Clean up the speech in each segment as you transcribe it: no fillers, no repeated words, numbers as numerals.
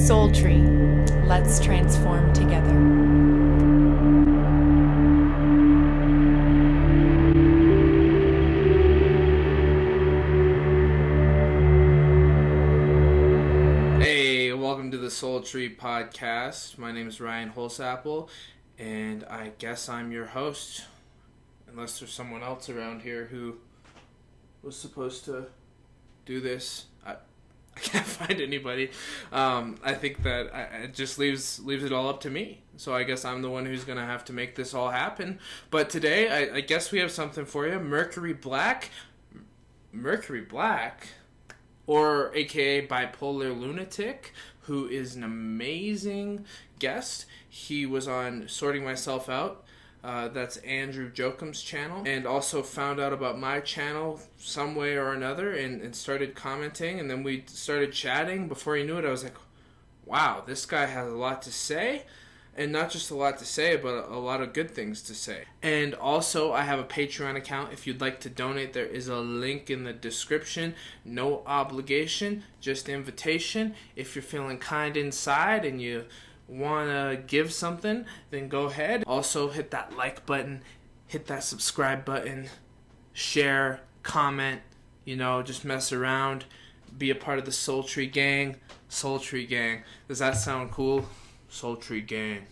Soul Tree. Let's transform together. Hey, welcome to the Soul Tree podcast. My name is Ryan Holsapple, and I guess I'm your host. Unless there's someone else around here who was supposed to do this. I can't find anybody. I think that it just leaves it all up to me. So I guess I'm the one who's going to have to make this all happen. But today, I guess we have something for you. Mercury Black, or aka Bipolar Lunatic, who is an amazing guest. He was on Sorting Myself Out. That's Andrew Jokum's channel, and also found out about my channel some way or another and started commenting, and then we started chatting. Before you knew it, I was like, wow, this guy has a lot to say, and not just a lot to say, but a lot of good things to say. And also, I have a Patreon account. If you'd like to donate, there is a link in the description. No obligation, just invitation. If you're feeling kind inside and you want to give something, then go ahead. Also, hit that like button, hit that subscribe button, share, comment, just mess around, be a part of the Soul Tree gang. Soul Tree gang. Does that sound cool? Soul Tree gang.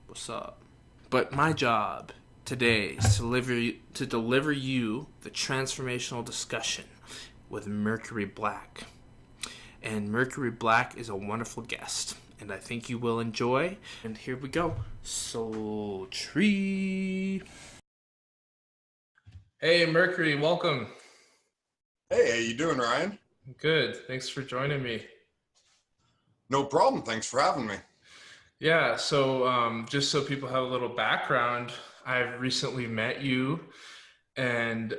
What's up? But my job today is to deliver you the transformational discussion with Mercury Black. And Mercury Black is a wonderful guest, and I think you will enjoy. And here we go. Soul Tree. Hey, Mercury, welcome. Hey, how you doing, Ryan? Good. Thanks for joining me. No problem. Thanks for having me. Yeah, so just so people have a little background, I've recently met you, and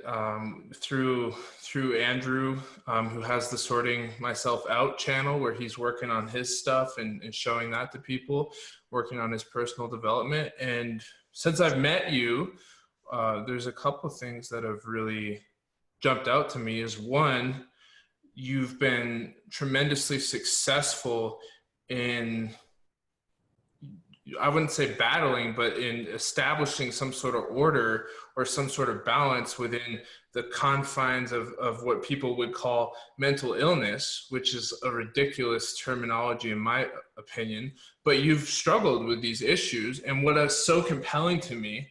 through Andrew, who has the Sorting Myself Out channel, where he's working on his stuff and showing that to people, working on his personal development. And since I've met you, there's a couple of things that have really jumped out to me. Is one, you've been tremendously successful in, I wouldn't say battling, but in establishing some sort of order or some sort of balance within the confines of what people would call mental illness, which is a ridiculous terminology in my opinion. But you've struggled with these issues, and what is so compelling to me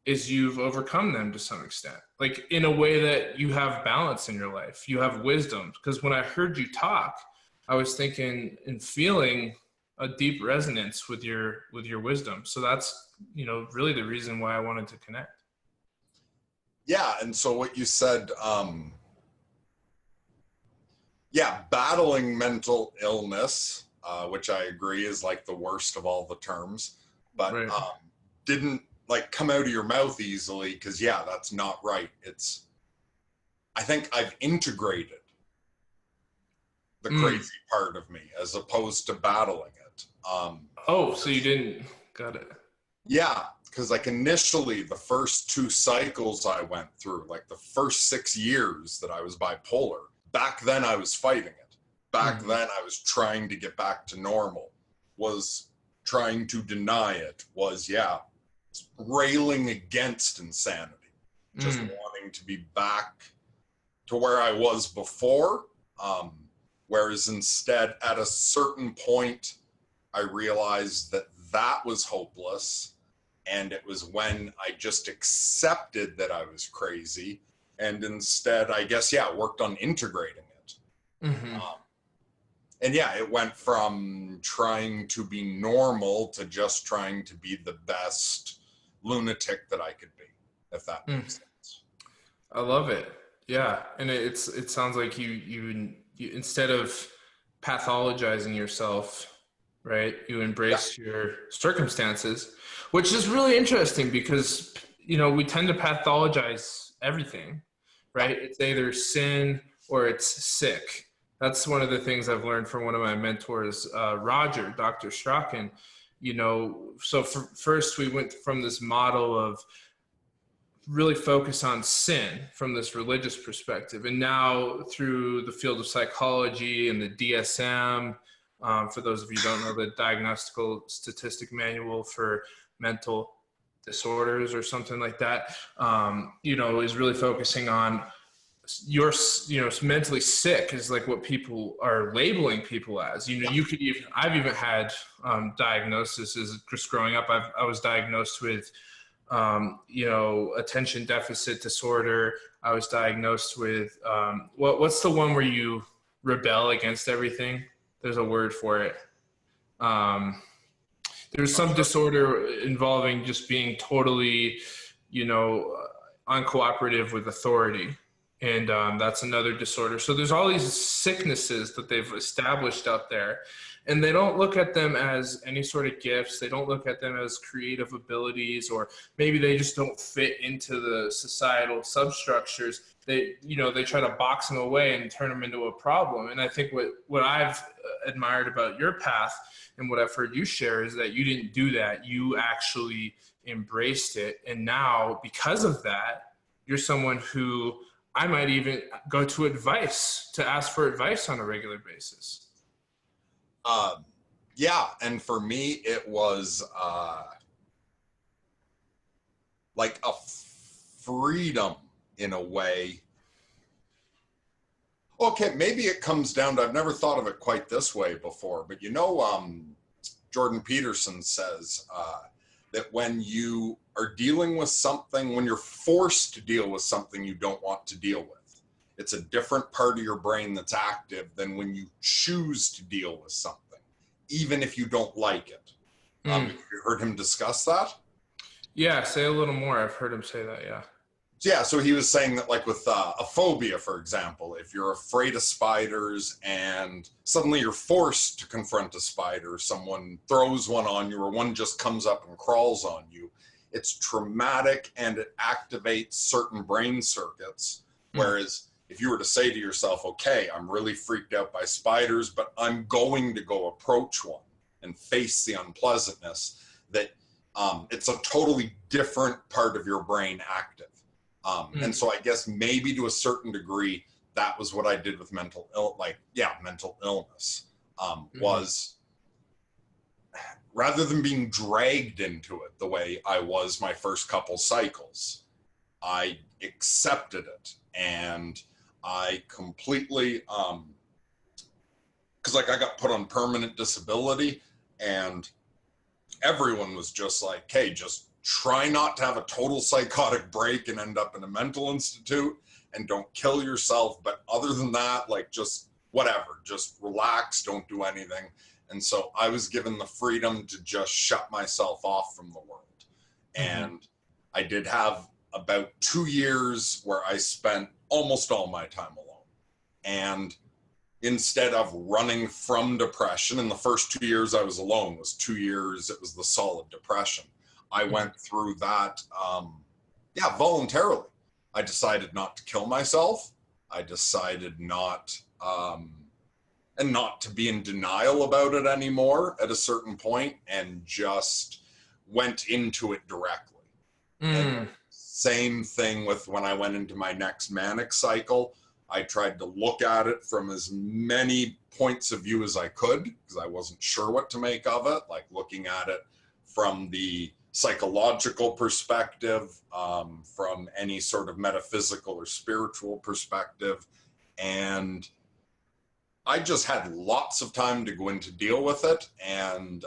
is you've overcome them to some extent, like in a way that you have balance in your life, you have wisdom. Because when I heard you talk, I was thinking and feeling a deep resonance with your wisdom. So that's, really the reason why I wanted to connect. Yeah. And so what you said, battling mental illness, which I agree is like the worst of all the terms, but right. Didn't like come out of your mouth easily. 'Cause that's not right. I think I've integrated the crazy part of me as opposed to battling it. So you didn't. Got it. Yeah, because like initially the first 2 cycles I went through, like the first 6 years that I was bipolar, back then I was fighting it. Back then I was trying to get back to normal, was trying to deny it, was railing against insanity, just wanting to be back to where I was before. Whereas instead, at a certain point, I realized that was hopeless. And it was when I just accepted that I was crazy. And instead, I guess, worked on integrating it. It went from trying to be normal to just trying to be the best lunatic that I could be, if that makes sense. I love it. Yeah. And it sounds like you instead of pathologizing yourself, right, you embraced your circumstances, which is really interesting because, we tend to pathologize everything, right? It's either sin or it's sick. That's one of the things I've learned from one of my mentors, Roger, Dr. Strachan. So first we went from this model of really focus on sin from this religious perspective. And now through the field of psychology and the DSM, For those of you who don't know, the Diagnostical Statistic Manual for Mental Disorders or something like that, is really focusing on you're mentally sick is like what people are labeling people as. You could even, I've even had diagnoses as just growing up. I was diagnosed with attention deficit disorder. I was diagnosed with what's the one where you rebel against everything? There's a word for it. There's some disorder involving just being totally, uncooperative with authority. And that's another disorder. So there's all these sicknesses that they've established out there. And they don't look at them as any sort of gifts. They don't look at them as creative abilities, or maybe they just don't fit into the societal substructures. They try to box them away and turn them into a problem. And I think what I've admired about your path and what I've heard you share is that you didn't do that. You actually embraced it. And now, because of that, you're someone who I might even go to ask for advice on a regular basis. Yeah, and for me, it was like a freedom in a way. Okay, maybe it comes down to, I've never thought of it quite this way before, but Jordan Peterson says that when you are dealing with something, when you're forced to deal with something you don't want to deal with, it's a different part of your brain that's active than when you choose to deal with something, even if you don't like it. Have you heard him discuss that? Yeah, say a little more. I've heard him say that, yeah. Yeah, so he was saying that, like with a phobia, for example, if you're afraid of spiders and suddenly you're forced to confront a spider, someone throws one on you or one just comes up and crawls on you, it's traumatic and it activates certain brain circuits. Whereas if you were to say to yourself, okay, I'm really freaked out by spiders, but I'm going to go approach one and face the unpleasantness, that it's a totally different part of your brain active. And so I guess maybe to a certain degree, that was what I did with mental illness, was rather than being dragged into it the way I was my first couple cycles, I accepted it. And I completely, because I got put on permanent disability, and everyone was just like, hey, just try not to have a total psychotic break and end up in a mental institute, and don't kill yourself. But other than that, like, just whatever, just relax, don't do anything. And so I was given the freedom to just shut myself off from the world. And I did have about 2 years where I spent almost all my time alone. And instead of running from depression, in the first 2 years I was alone, was 2 years, it was the solid depression. I went through that, voluntarily. I decided not to kill myself. I decided not to be in denial about it anymore at a certain point, and just went into it directly. And same thing with when I went into my next manic cycle. I tried to look at it from as many points of view as I could, because I wasn't sure what to make of it, like looking at it from the psychological perspective, from any sort of metaphysical or spiritual perspective. And I just had lots of time to go in to deal with it and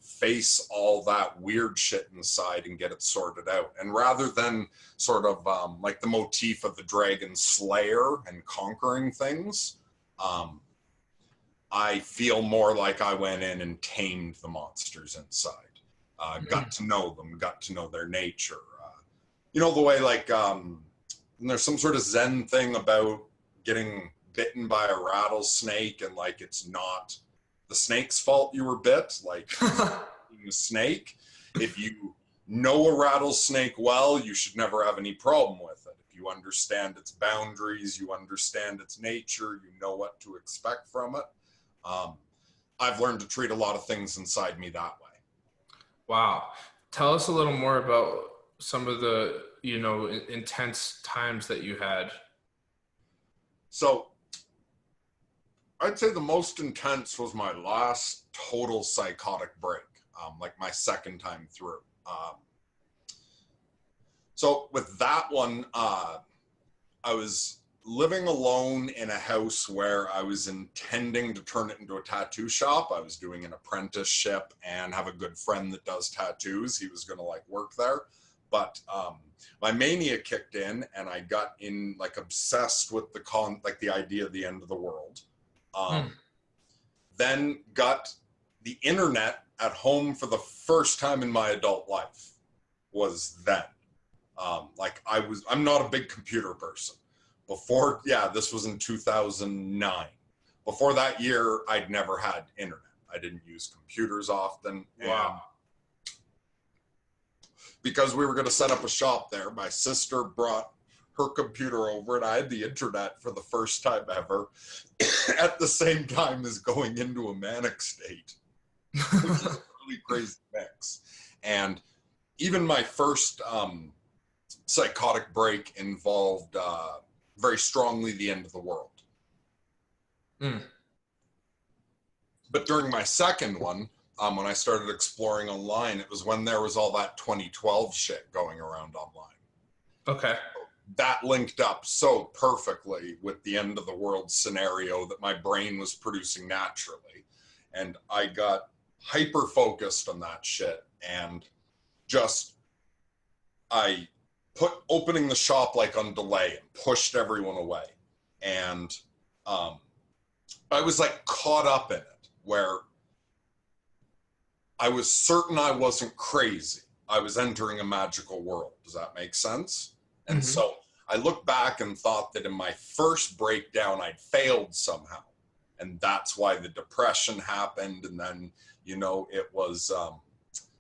face all that weird shit inside and get it sorted out. And rather than sort of like the motif of the dragon slayer and conquering things, I feel more like I went in and tamed the monsters inside. Got to know them, got to know their nature. The way like there's some sort of Zen thing about getting bitten by a rattlesnake, and like it's not the snake's fault you were bit, like being a snake. If you know a rattlesnake well, you should never have any problem with it. If you understand its boundaries, you understand its nature, you know what to expect from it. I've learned to treat a lot of things inside me that way. Wow. Tell us a little more about some of the, intense times that you had. So I'd say the most intense was my last total psychotic break, like my second time through. So with that one, I was living alone in a house where I was intending to turn it into a tattoo shop. I was doing an apprenticeship and have a good friend that does tattoos. He was going to like work there. But my mania kicked in and I got in like obsessed with the idea of the end of the world. Then got the internet at home for the first time in my adult life was then. I'm not a big computer person. Before, this was in 2009. Before that year, I'd never had internet. I didn't use computers often. Wow. And because we were going to set up a shop there, my sister brought her computer over and I had the internet for the first time ever at the same time as going into a manic state. It was a really crazy mix. And even my first psychotic break involved very strongly the end of the world. But during my second one, when I started exploring online, it was when there was all that 2012 shit going around online. Okay. That linked up so perfectly with the end of the world scenario that my brain was producing naturally. And I got hyper focused on that shit and I put opening the shop like on delay and pushed everyone away. And I was like caught up in it where I was certain I wasn't crazy. I was entering a magical world. Does that make sense? And so I look back and thought that in my first breakdown, I'd failed somehow. And that's why the depression happened. And then, it was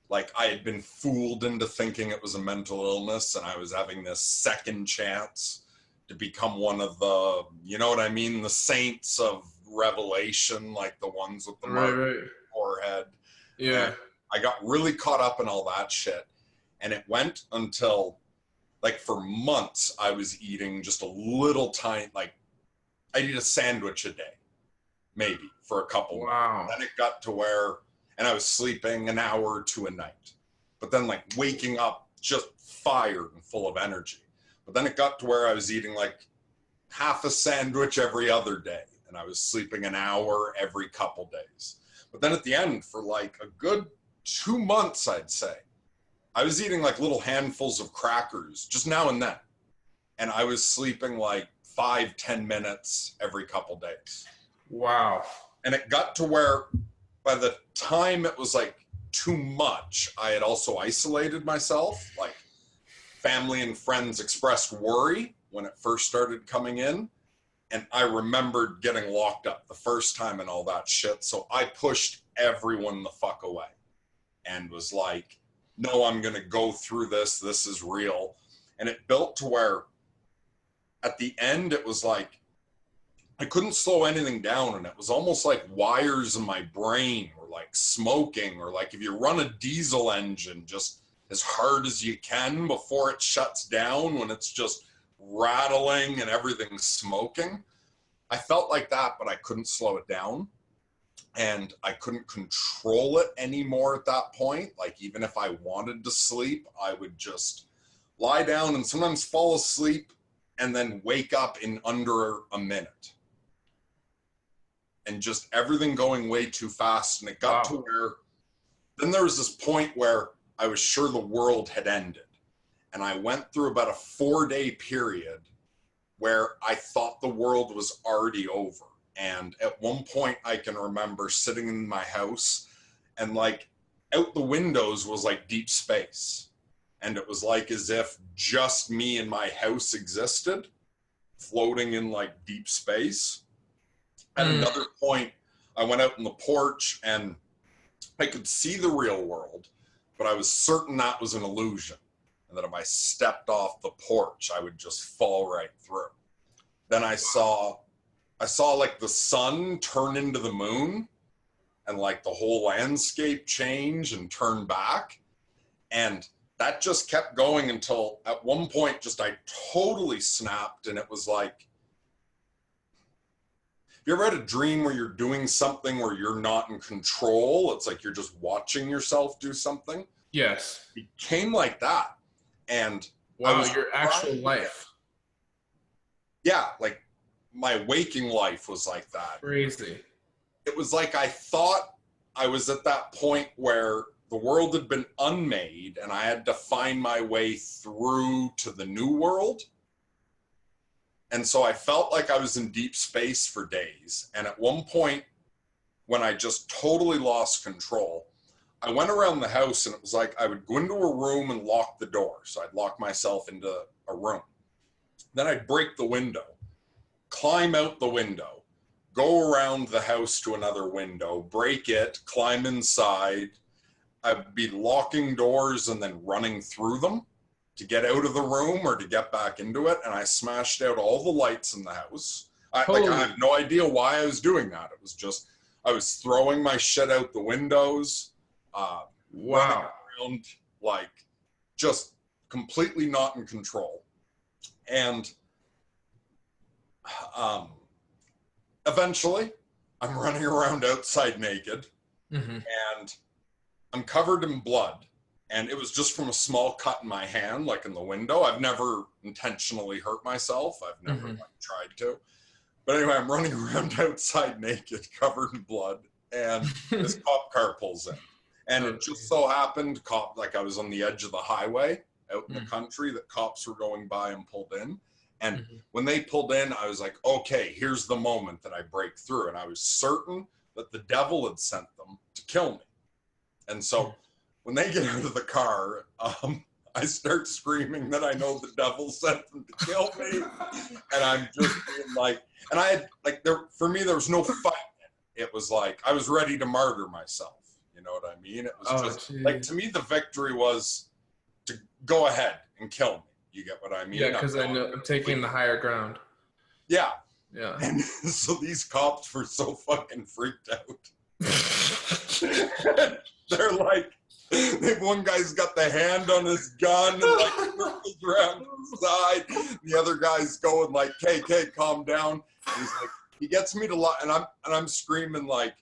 like I had been fooled into thinking it was a mental illness and I was having this second chance to become one of the, the saints of Revelation, like the ones with the forehead. Yeah. And I got really caught up in all that shit. And it went until, like, for months, I was eating just a little tiny, like, I'd eat a sandwich a day, maybe, for a couple months. Then it got to where, and I was sleeping an hour or two a night. But then, like, waking up just fired and full of energy. But then it got to where I was eating, like, half a sandwich every other day. And I was sleeping an hour every couple days. But then at the end, for, like, a good 2 months, I'd say, I was eating like little handfuls of crackers just now and then. And I was sleeping like 5-10 minutes every couple days. Wow. And it got to where by the time it was like too much, I had also isolated myself. Like family and friends expressed worry when it first started coming in. And I remembered getting locked up the first time and all that shit. So I pushed everyone the fuck away and was like, no, I'm going to go through this. This is real. And it built to where at the end, it was like, I couldn't slow anything down. And it was almost like wires in my brain were like smoking, or like if you run a diesel engine just as hard as you can before it shuts down, when it's just rattling and everything's smoking. I felt like that, but I couldn't slow it down. And I couldn't control it anymore at that point. Like, even if I wanted to sleep, I would just lie down and sometimes fall asleep and then wake up in under a minute. And just everything going way too fast. And it got to where, then there was this point where I was sure the world had ended. And I went through about a 4-day period where I thought the world was already over. And at one point I can remember sitting in my house and like out the windows was like deep space. And it was like as if just me and my house existed, floating in like deep space. At another point, I went out on the porch and I could see the real world, but I was certain that was an illusion. And that if I stepped off the porch, I would just fall right through. Then I saw like the sun turn into the moon and like the whole landscape change and turn back. And that just kept going until at one point just I totally snapped. And it was like, you ever had a dream where you're doing something where you're not in control? It's like you're just watching yourself do something. Yes. It became like that. And wow, your actual life. Yeah, like my waking life was like that. Crazy. It was like I thought I was at that point where the world had been unmade and I had to find my way through to the new world. And so I felt like I was in deep space for days. And at one point, when I just totally lost control, I went around the house and it was like I would go into a room and lock the door. So I'd lock myself into a room. Then I'd break the window, climb out the window, go around the house to another window, break it, climb inside. I'd be locking doors and then running through them to get out of the room or to get back into it. And I smashed out all the lights in the house. I have no idea why I was doing that. It was just, I was throwing my shit out the windows, running around, like just completely not in control. And eventually I'm running around outside naked and I'm covered in blood. And it was just from a small cut in my hand, like in the window. I've never intentionally hurt myself. I've never tried to. But anyway, I'm running around outside naked, covered in blood, and this cop car pulls in. And it just so happened, like I was on the edge of the highway out in the country, that cops were going by and pulled in. And when they pulled in, I was like, okay, here's the moment that I break through. And I was certain that the devil had sent them to kill me. And so when they get out of the car, I start screaming that I know the devil sent them to kill me. And I'm just being like, and I had, like, for me, there was no fight in it. It was like, I was ready to martyr myself. You know what I mean? It was like, to me, the victory was to go ahead and kill me. You get what I mean? Yeah, because I know I'm taking the higher ground. Yeah. Yeah. And so these cops were so fucking freaked out. They're like, one guy's got the hand on his gun and like circles around his side. The other guy's going like, "Hey, calm down." And he's like, he gets me to lie, and I'm screaming like,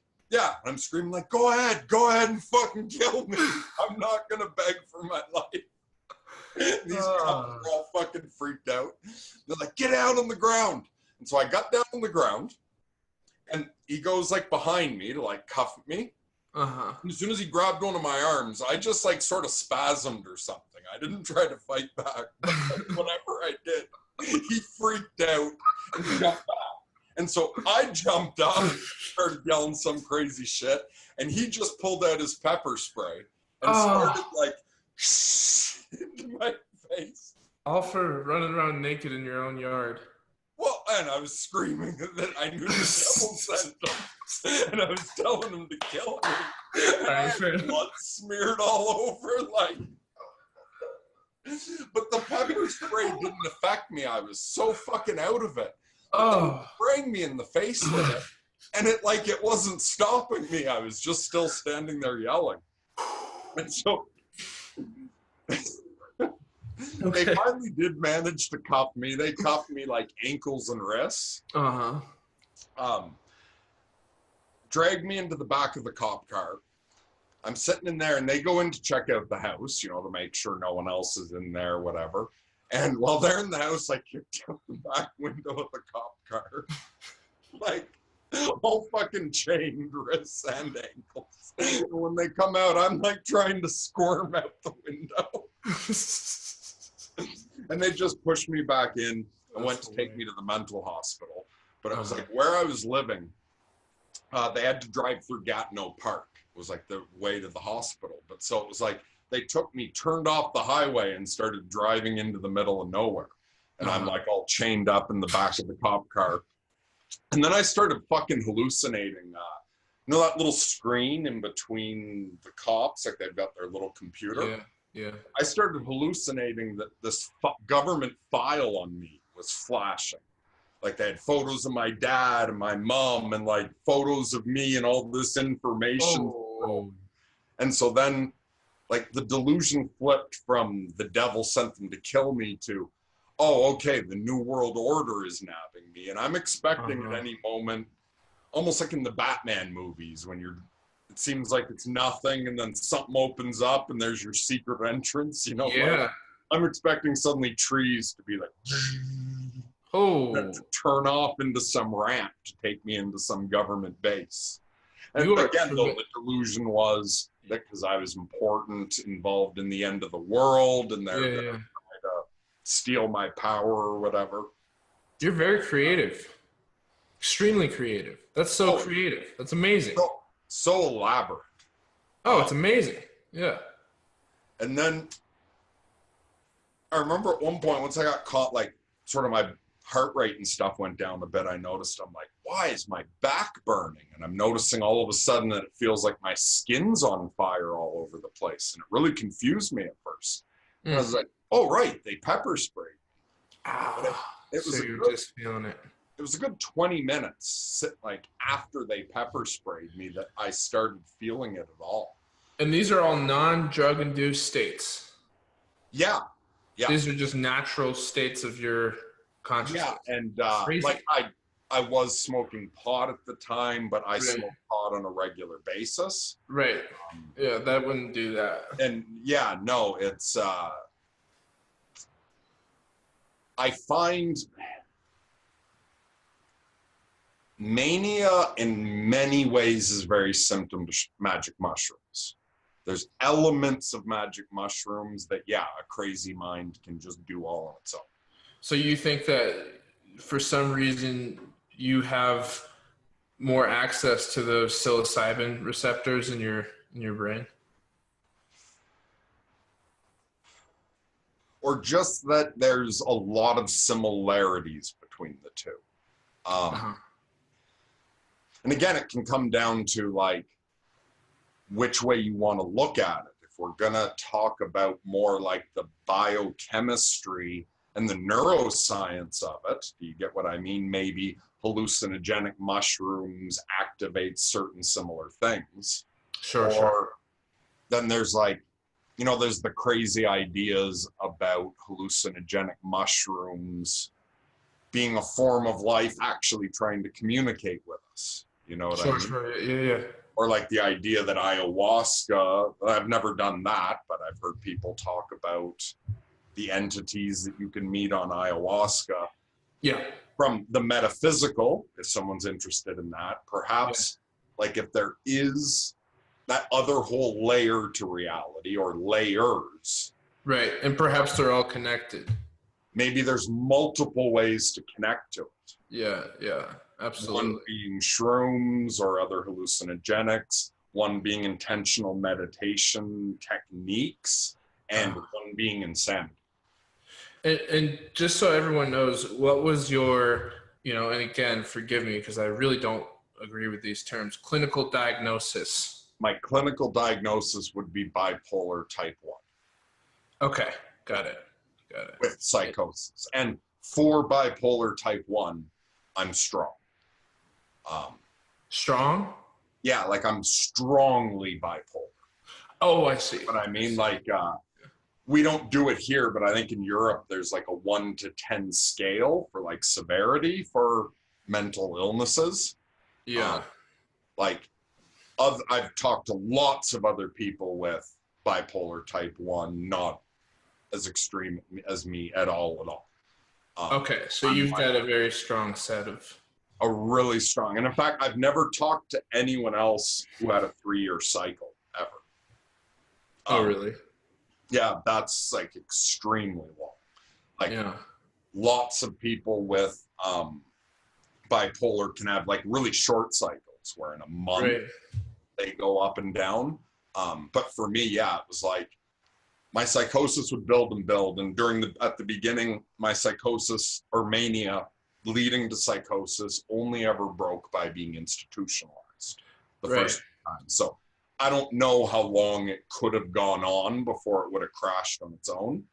I'm screaming like, go ahead and fucking kill me. I'm not gonna beg for my life. These cops are all fucking freaked out. They're like, get out on the ground. And so I got down on the ground, and he goes like behind me to like cuff me. And as soon as he grabbed one of my arms, I just like sort of spasmed or something. I didn't try to fight back. Whatever I did, he freaked out and jumped back. And so I jumped up, started yelling some crazy shit, and he just pulled out his pepper spray and started like into my face. All for running around naked in your own yard. Well, and I was screaming that I knew the devil sent him, and I was telling him to kill me. And I had blood smeared all over, like. But the pepper spray didn't affect me. I was so fucking out of it. Spraying me in the face with it, and it wasn't stopping me. I was just still standing there yelling. And so they finally did manage to cuff me. They cuffed me like ankles and wrists. Dragged me into the back of the cop car. I'm sitting in there, and they go in to check out the house, to make sure no one else is in there, whatever. And while they're in the house, I kicked out the back window of the cop car. Like, all fucking chained wrists and ankles. And when they come out, I'm like trying to squirm out the window. And they just pushed me back in and went to take me to the mental hospital. But it was like where I was living, they had to drive through Gatineau Park. It was like the way to the hospital. But so it was like, they took me, turned off the highway, and started driving into the middle of nowhere. And I'm like all chained up in the back of the cop car. And then I started fucking hallucinating. That little screen in between the cops, like they've got their little computer? Yeah. I started hallucinating that this government file on me was flashing. Like they had photos of my dad and my mom and like photos of me and all this information. And so then, like the delusion flipped from the devil sent them to kill me to, okay, the New World Order is nabbing me. And I'm expecting at any moment almost like in the Batman movies when it seems like it's nothing and then something opens up and there's your secret entrance, you know? Yeah. Like, I'm expecting suddenly trees to be like, Oh, to turn off into some ramp to take me into some government base. And you are again, though, the delusion was that because I was important, involved in the end of the world, and they're going to try to steal my power or whatever. You're very creative. Extremely creative. That's so creative. That's amazing. So elaborate. Oh, it's amazing. Yeah. And then I remember at one point, once I got caught, like, sort of my heart rate and stuff went down a bit, I noticed, I'm like, why is my back burning? And I'm noticing all of a sudden that it feels like my skin's on fire all over the place. And it really confused me at first. And I was like, oh, right, they pepper sprayed. It was so you're just feeling it. It was a good 20 minutes, like, after they pepper sprayed me that I started feeling it at all. And these are all non-drug induced states. Yeah. These are just natural states of your consciousness. Yeah, and like I was smoking pot at the time, but I smoked pot on a regular basis. Right. Yeah, that wouldn't do that. And yeah, no, it's I find mania in many ways is very symptom to magic mushrooms. There's elements of magic mushrooms that, yeah, a crazy mind can just do all on its own. So you think that for some reason you have more access to those psilocybin receptors in your brain? Or just that there's a lot of similarities between the two. And again, it can come down to like which way you want to look at it. If we're gonna talk about more like the biochemistry and the neuroscience of it, do you get what I mean? Maybe hallucinogenic mushrooms activate certain similar things. Sure. Then there's like, you know, there's the crazy ideas about hallucinogenic mushrooms being a form of life actually trying to communicate with us. You know what I mean? Sure. Yeah. Or like the idea that ayahuasca, I've never done that, but I've heard people talk about the entities that you can meet on ayahuasca. Yeah. From the metaphysical, if someone's interested in that, perhaps like if there is that other whole layer to reality or layers. Right. And perhaps they're all connected. Maybe there's multiple ways to connect to it. Yeah. Absolutely. One being shrooms or other hallucinogenics, one being intentional meditation techniques, and one being insanity. And just so everyone knows, what was your, and again, forgive me because I really don't agree with these terms, clinical diagnosis? My clinical diagnosis would be bipolar type 1. Okay, got it. With psychosis. And for bipolar type 1, I'm strong. Strong? Yeah, like I'm strongly bipolar. Oh, I see. But I mean, like, we don't do it here, but I think in Europe there's like a 1 to 10 scale for like severity for mental illnesses. Yeah. I've talked to lots of other people with bipolar type 1, not as extreme as me at all. Okay, so you've got a very strong set of... A really strong. And in fact, I've never talked to anyone else who had a 3-year cycle ever. Oh, really? Yeah, that's like extremely long. Like lots of people with bipolar can have like really short cycles where in a month they go up and down. But for me, it was like my psychosis would build and build. And at the beginning, my psychosis or mania leading to psychosis only ever broke by being institutionalized the first time. So I don't know how long it could have gone on before it would have crashed on its own.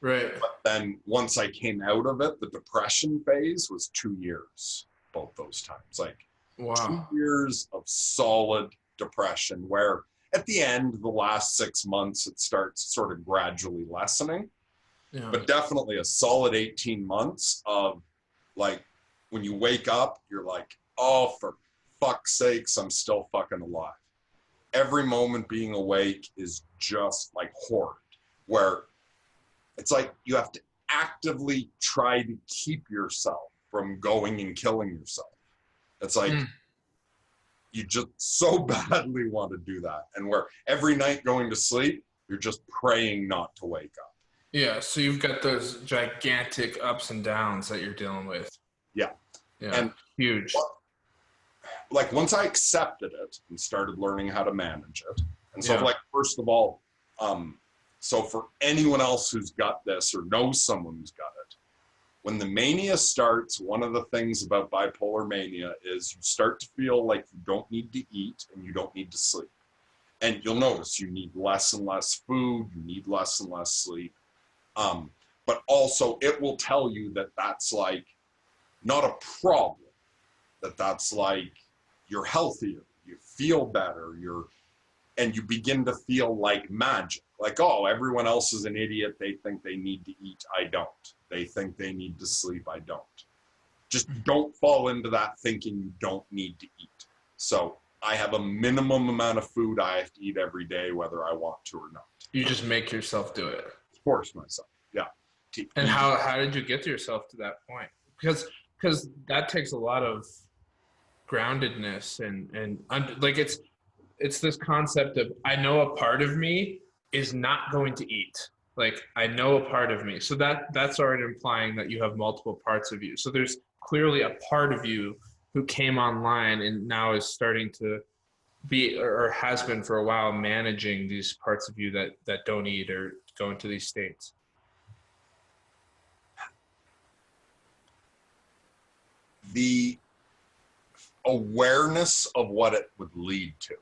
Right. But then once I came out of it, the depression phase was 2 years, both those times. Like 2 years of solid depression where at the end, the last 6 months, it starts sort of gradually lessening. Yeah. But definitely a solid 18 months of like, when you wake up, you're like, oh, for fuck's sakes, I'm still fucking alive. Every moment being awake is just like horrid, where it's like you have to actively try to keep yourself from going and killing yourself. It's like you just so badly want to do that. And where every night going to sleep, you're just praying not to wake up. Yeah, so you've got those gigantic ups and downs that you're dealing with. Yeah. And huge. Like once I accepted it and started learning how to manage it. And so like, first of all, so for anyone else who's got this or knows someone who's got it, when the mania starts, one of the things about bipolar mania is you start to feel like you don't need to eat and you don't need to sleep. And you'll notice you need less and less food, you need less and less sleep. But also it will tell you that that's like not a problem, that's like you're healthier, you feel better, and you begin to feel like magic. Like, oh, everyone else is an idiot. They think they need to eat. I don't. They think they need to sleep. I don't. Just don't fall into that thinking you don't need to eat. So I have a minimum amount of food I have to eat every day, whether I want to or not. You just make yourself do it. Force myself. Yeah. And how did you get yourself to that point? Because that takes a lot of groundedness and like it's this concept of, I know a part of me is not going to eat. Like, I know a part of me. So that's already implying that you have multiple parts of you. So there's clearly a part of you who came online and now is starting to be, or has been for a while, managing these parts of you that don't eat or go into these states. The awareness of what it would lead to.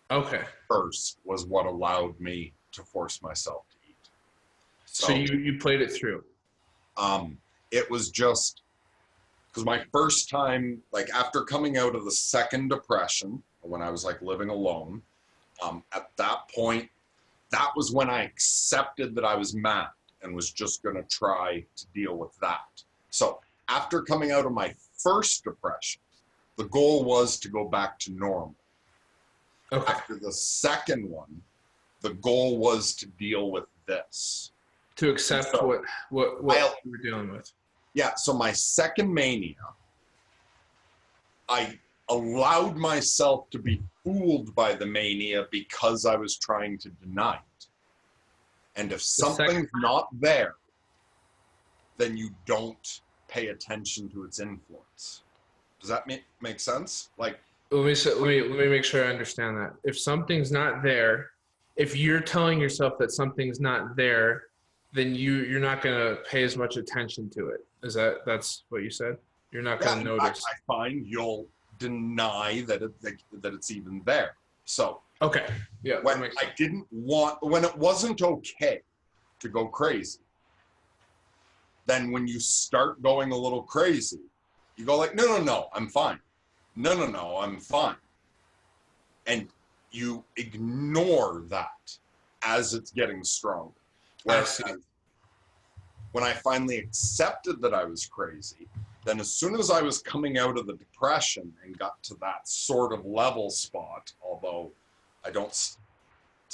Okay. First was what allowed me to force myself to eat. So you played it through. It was just because my first time, like after coming out of the second depression, when I was like living alone, at that point, that was when I accepted that I was mad and was just going to try to deal with that. So after coming out of my first depression, the goal was to go back to normal. Okay. After the second one, the goal was to deal with this. To accept what you were dealing with. Yeah, so my second mania, I allowed myself to be fooled by the mania because I was trying to deny it. And if something's not there, then you don't pay attention to its influence. Does that make sense? Like, let me make sure I understand that. If something's not there, if you're telling yourself that something's not there, then you're not going to pay as much attention to it. That's what you said? You're not going to notice. I find you'll deny that it's even there. So okay, yeah. When when it wasn't okay to go crazy, then when you start going a little crazy, you go like, no, I'm fine. No, I'm fine. And you ignore that as it's getting stronger. Whereas when I finally accepted that I was crazy, then as soon as I was coming out of the depression and got to that sort of level spot, although it's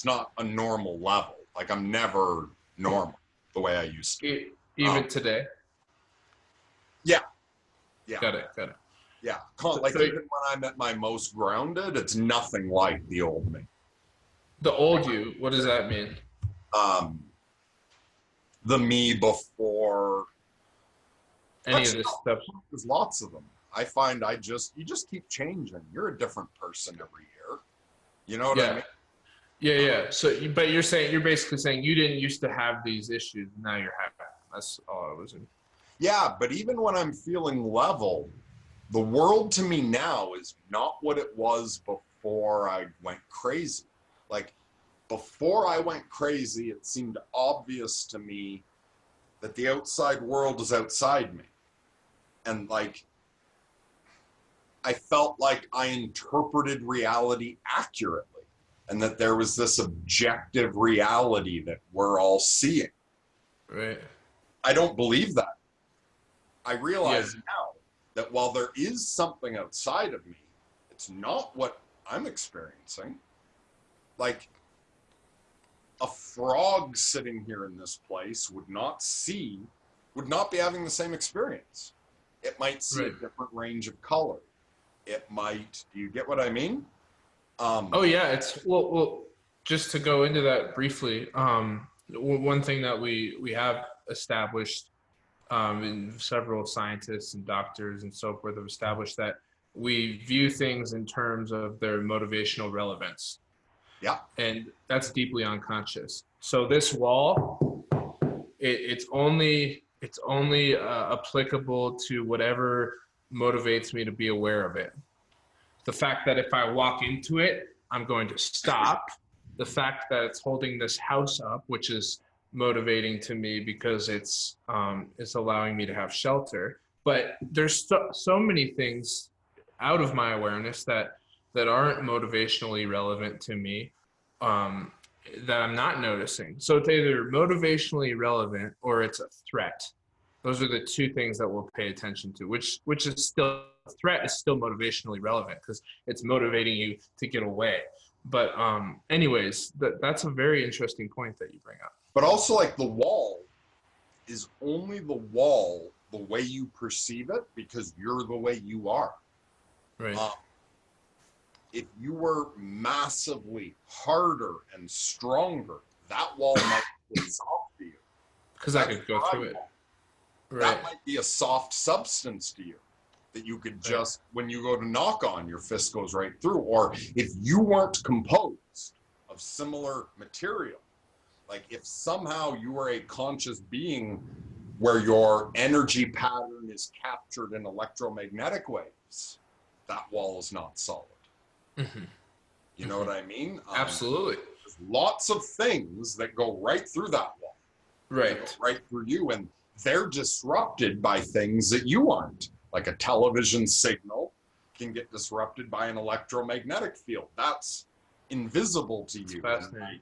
not a normal level. Like, I'm never normal the way I used to. Even today? Yeah. Got it. Yeah, like even when I'm at my most grounded, it's nothing like the old me. The old you, what does that mean? The me before any of this stuff. There's lots of them. I find you just keep changing. You're a different person every year. You know what I mean? Yeah. So, but you're basically saying you didn't used to have these issues, now you're having them. That's all I was in. Yeah, but even when I'm feeling level, the world to me now is not what it was before I went crazy. Like, before I went crazy, it seemed obvious to me that the outside world is outside me. And like, I felt like I interpreted reality accurately and that there was this objective reality that we're all seeing. Right. I don't believe that. I realize now that while there is something outside of me, it's not what I'm experiencing. Like, a frog sitting here in this place would not be having the same experience. It might see a different range of color. It might, do you get what I mean? Oh yeah, it's well, just to go into that briefly, one thing that we have established, and several scientists and doctors and so forth have established, that we view things in terms of their motivational relevance. Yeah. And that's deeply unconscious. So this wall, it's only applicable to whatever motivates me to be aware of it. The fact that if I walk into it, I'm going to stop. The fact that it's holding this house up, which is motivating to me because it's allowing me to have shelter. But there's so many things out of my awareness that aren't motivationally relevant to me, that I'm not noticing. So it's either motivationally relevant or it's a threat. Those are the two things that we'll pay attention to, which is still, a threat is still motivationally relevant because it's motivating you to get away. But anyways, that's a very interesting point that you bring up. But also, like, the wall is only the wall the way you perceive it because you're the way you are. Right. If you were massively harder and stronger, that wall might be soft to you. Because I could go through it. Right. That might be a soft substance to you that you could just, when you go to knock on, your fist goes right through. Or if you weren't composed of similar material, like if somehow you were a conscious being where your energy pattern is captured in electromagnetic waves, that wall is not solid. Mm-hmm. You know what I mean? Absolutely. There's lots of things that go right through that wall. Right. Right through you, and they're disrupted by things that you aren't. Like a television signal can get disrupted by an electromagnetic field. That's invisible to you. Fascinating.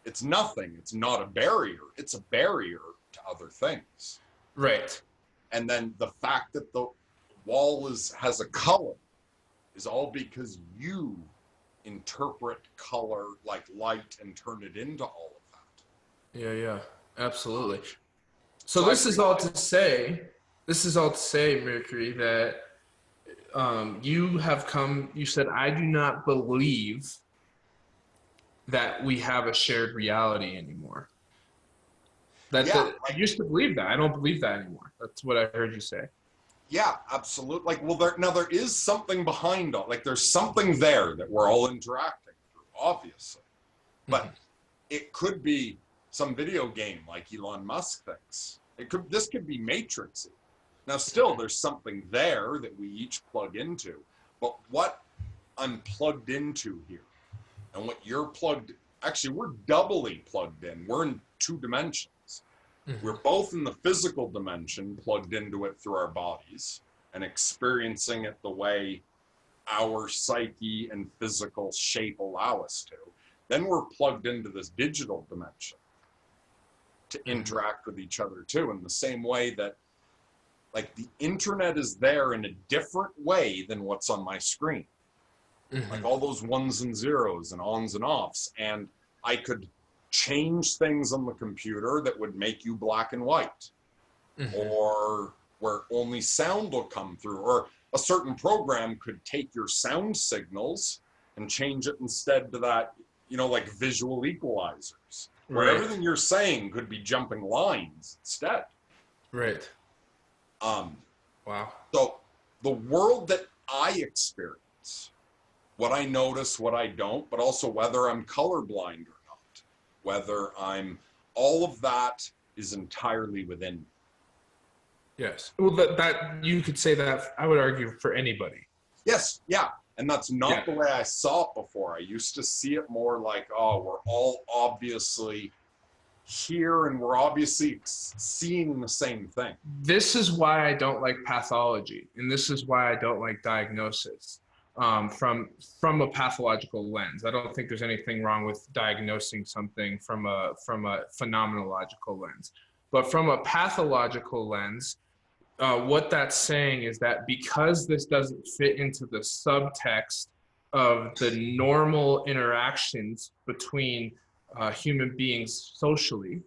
It's nothing. It's not a barrier. It's a barrier to other things. Right. And then the fact that the wall has a color is all because you interpret color like light and turn it into all of that. Yeah, absolutely. So this is all to say, Mercury, that you said, I do not believe that we have a shared reality anymore. I used to believe that. I don't believe that anymore. That's what I heard you say. Yeah, absolutely. Like, well, there is something behind all. Like, there's something there that we're all interacting through, obviously. But it could be some video game like Elon Musk thinks. This could be Matrixy. Now, still, there's something there that we each plug into. But what I'm plugged into here, and what you're actually, we're doubly plugged in. We're in two dimensions. We're both in the physical dimension, plugged into it through our bodies and experiencing it the way our psyche and physical shape allow us to. Then we're plugged into this digital dimension to interact with each other too, in the same way that, like, the internet is there in a different way than what's on my screen. Like all those ones and zeros and ons and offs. And I could change things on the computer that would make you black and white, or where only sound will come through, or a certain program could take your sound signals and change it instead to that, like visual equalizers, where everything you're saying could be jumping lines instead. Right. Wow. So the world that I experience, what I notice, what I don't, but also whether I'm colorblind or whether all of that is entirely within me. Yes. Well, that you could say that, I would argue, for anybody. Yes, yeah. And that's not the way I saw it before. I used to see it more like, oh, we're all obviously here and we're obviously seeing the same thing. This is why I don't like pathology, and this is why I don't like diagnosis. From a pathological lens. I don't think there's anything wrong with diagnosing something from a phenomenological lens. But from a pathological lens, what that's saying is that because this doesn't fit into the subtext of the normal interactions between human beings socially,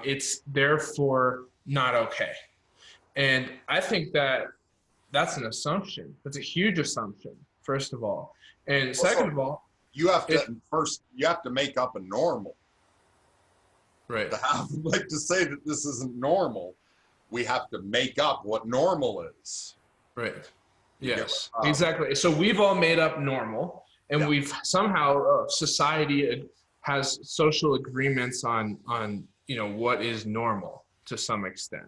it's therefore not okay. And I think that that's an assumption. That's a huge assumption, first of all. And second Also, of all, you have to it, first, you have to make up a normal. right, To have, like, to say that this isn't normal, we have to make up what normal is. right. You get Yes, what, exactly. So we've all made up normal, and yeah. we've somehow society has social agreements on what is normal to some extent.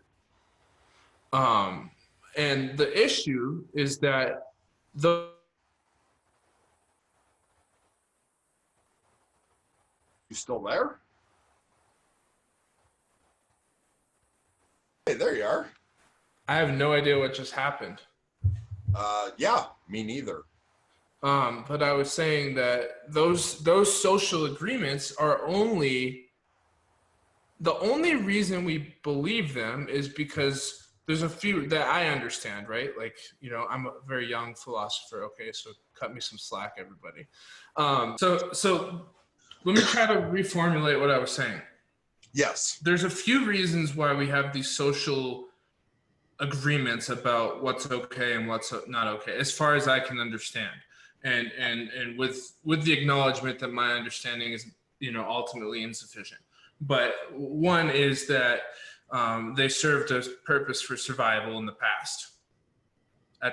Um, and the issue is that the You still there? Hey, there you are. I have no idea what just happened. Yeah, me neither. But I was saying that those social agreements are the only reason we believe them is because there's a few that I understand, right? Like, I'm a very young philosopher. Okay, so cut me some slack, everybody. So let me try to reformulate what I was saying. Yes. There's a few reasons why we have these social agreements about what's okay and what's not okay, as far as I can understand, and with the acknowledgement that my understanding is ultimately insufficient. But one is that they served a purpose for survival in the past.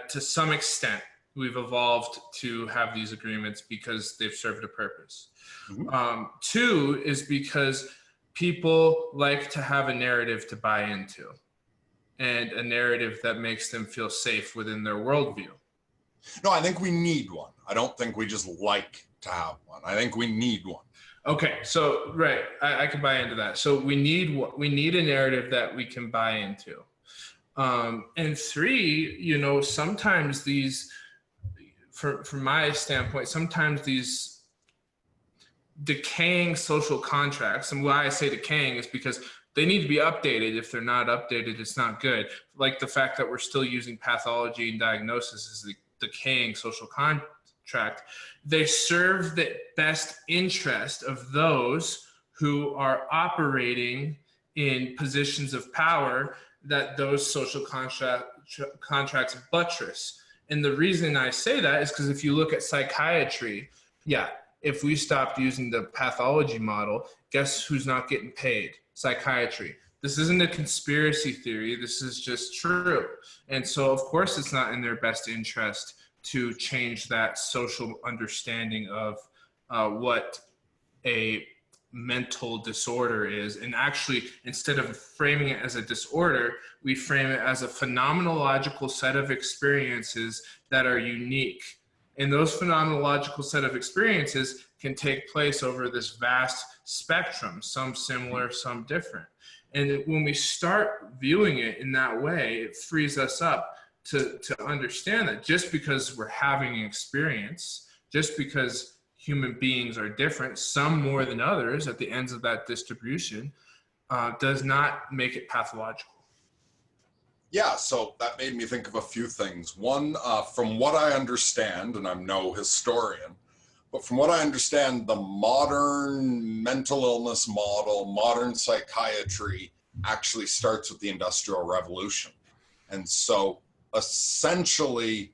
To some extent, we've evolved to have these agreements because they've served a purpose. Mm-hmm. Two is because people like to have a narrative to buy into, and a narrative that makes them feel safe within their worldview. No, I think we need one. I don't think we just like to have one. I think we need one. Okay, so right, I can buy into that. So we need a narrative that we can buy into. And three, sometimes these, from my standpoint, sometimes these decaying social contracts, and why I say decaying is because they need to be updated. If they're not updated, it's not good. Like the fact that we're still using pathology and diagnosis as the decaying social contract. They serve the best interest of those who are operating in positions of power that those social contracts buttress. And the reason I say that is because if you look at psychiatry, yeah, if we stopped using the pathology model, guess who's not getting paid? Psychiatry. This isn't a conspiracy theory. This is just true. And so, of course, it's not in their best interest to change that social understanding of what a mental disorder is. And actually, instead of framing it as a disorder, we frame it as a phenomenological set of experiences that are unique. And those phenomenological set of experiences can take place over this vast spectrum, some similar, some different. And when we start viewing it in that way, it frees us up to understand that just because we're having an experience, just because human beings are different, some more than others at the ends of that distribution, does not make it pathological. Yeah, so that made me think of a few things. One, from what I understand, and I'm no historian, but from what I understand, the modern mental illness model, modern psychiatry, actually starts with the Industrial Revolution. And so essentially,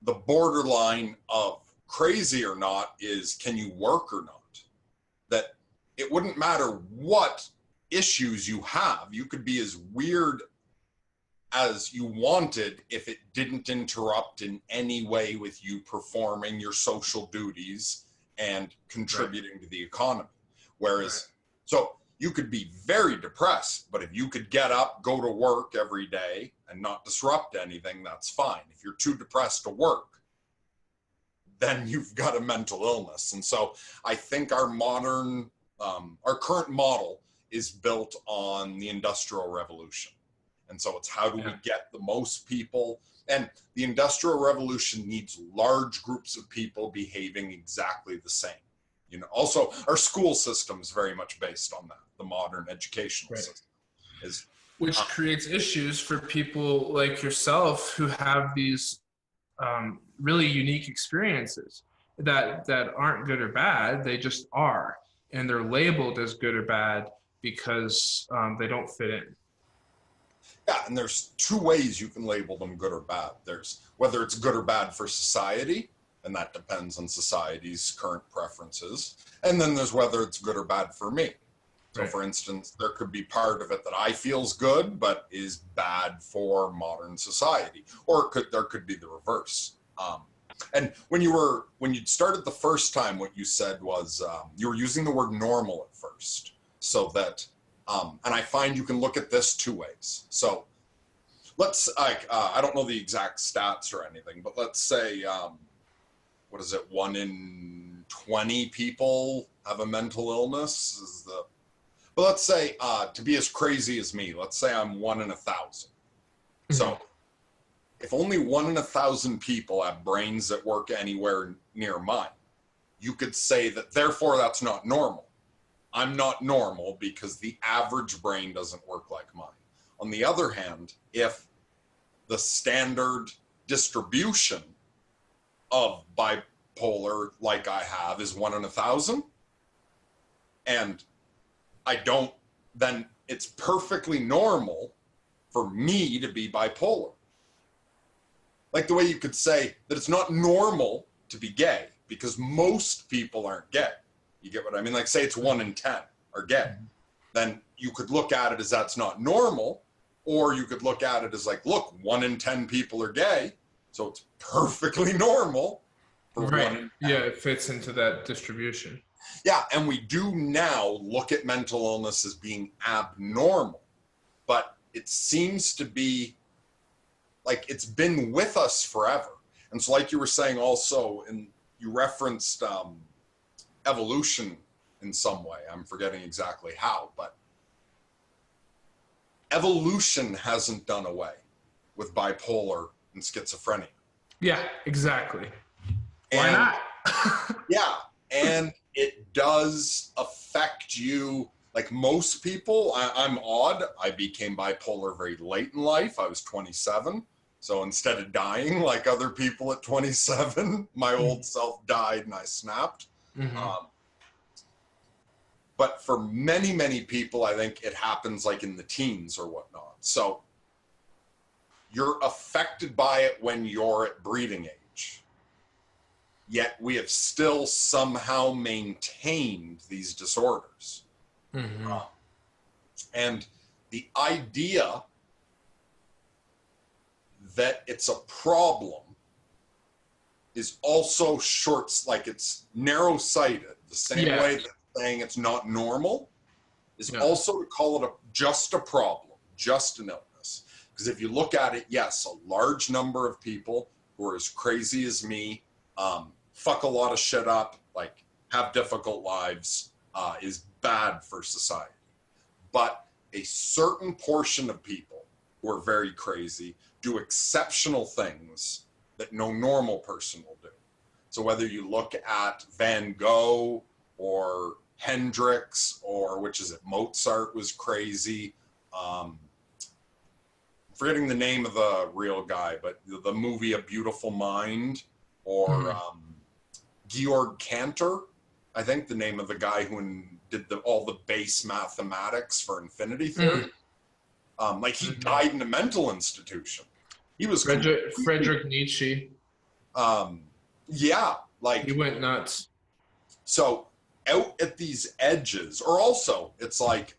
the borderline of crazy or not is, can you work or not? That it wouldn't matter what issues you have, you could be as weird as you wanted if it didn't interrupt in any way with you performing your social duties and contributing to the economy. Whereas, so you could be very depressed, but if you could get up, go to work every day and not disrupt anything, that's fine. If you're too depressed to work, then you've got a mental illness. And so I think our current model is built on the Industrial Revolution. And so it's how do we get the most people? And the Industrial Revolution needs large groups of people behaving exactly the same. Also, our school system is very much based on that. The modern educational system is Which creates issues for people like yourself who have these really unique experiences that aren't good or bad. They just are, and they're labeled as good or bad because they don't fit in. Yeah, and there's two ways you can label them good or bad. There's whether it's good or bad for society, and that depends on society's current preferences. And then there's whether it's good or bad for me. So, Right. for instance, there could be part of it that I feel's good, but is bad for modern society, or there could be the reverse. And when you started the first time, what you said was you were using the word normal at first, so that, and I find you can look at this two ways. So, I don't know the exact stats or anything, but let's say, what is it? 1 in 20 people have a mental illness. But let's say, to be as crazy as me, let's say I'm 1 in 1,000. So if only 1 in 1,000 people have brains that work anywhere near mine, you could say that therefore that's not normal. I'm not normal because the average brain doesn't work like mine. On the other hand, if the standard distribution of bipolar like I have is 1 in 1,000, and I don't, then it's perfectly normal for me to be bipolar. Like the way you could say that it's not normal to be gay because most people aren't gay. You get what I mean? Like say it's 1 in 10 are gay. Then you could look at it as that's not normal, or you could look at it as like, look, 1 in 10 people are gay, so it's perfectly normal for 1 in 10. Yeah, it fits into that distribution. Yeah, and we do now look at mental illness as being abnormal, but it seems to be like it's been with us forever. And so like you were saying also, and you referenced evolution in some way. I'm forgetting exactly how, but evolution hasn't done away with bipolar and schizophrenia. Yeah, exactly. Why not? Yeah, and it does affect you. Like most people, I'm odd. I became bipolar very late in life. I was 27. So instead of dying like other people at 27, my old self died and I snapped. But for many, many people, I think it happens like in the teens or whatnot. So you're affected by it when you're at breeding age. Yet we have still somehow maintained these disorders. And the idea that it's a problem is also like it's narrow-sighted. The same way that saying it's not normal is also to call it just a problem, just an illness. Because if you look at it, yes, a large number of people who are as crazy as me, fuck a lot of shit up, like have difficult lives, is bad for society. But a certain portion of people who are very crazy do exceptional things that no normal person will do. So whether you look at Van Gogh or Hendrix or Mozart was crazy. Forgetting the name of the real guy, but the movie A Beautiful Mind, or Georg Cantor, I think the name of the guy who did all the base mathematics for infinity theory. Like he died in a mental institution. He was Friedrich Nietzsche. Yeah, like he went nuts. So out at these edges, or also it's like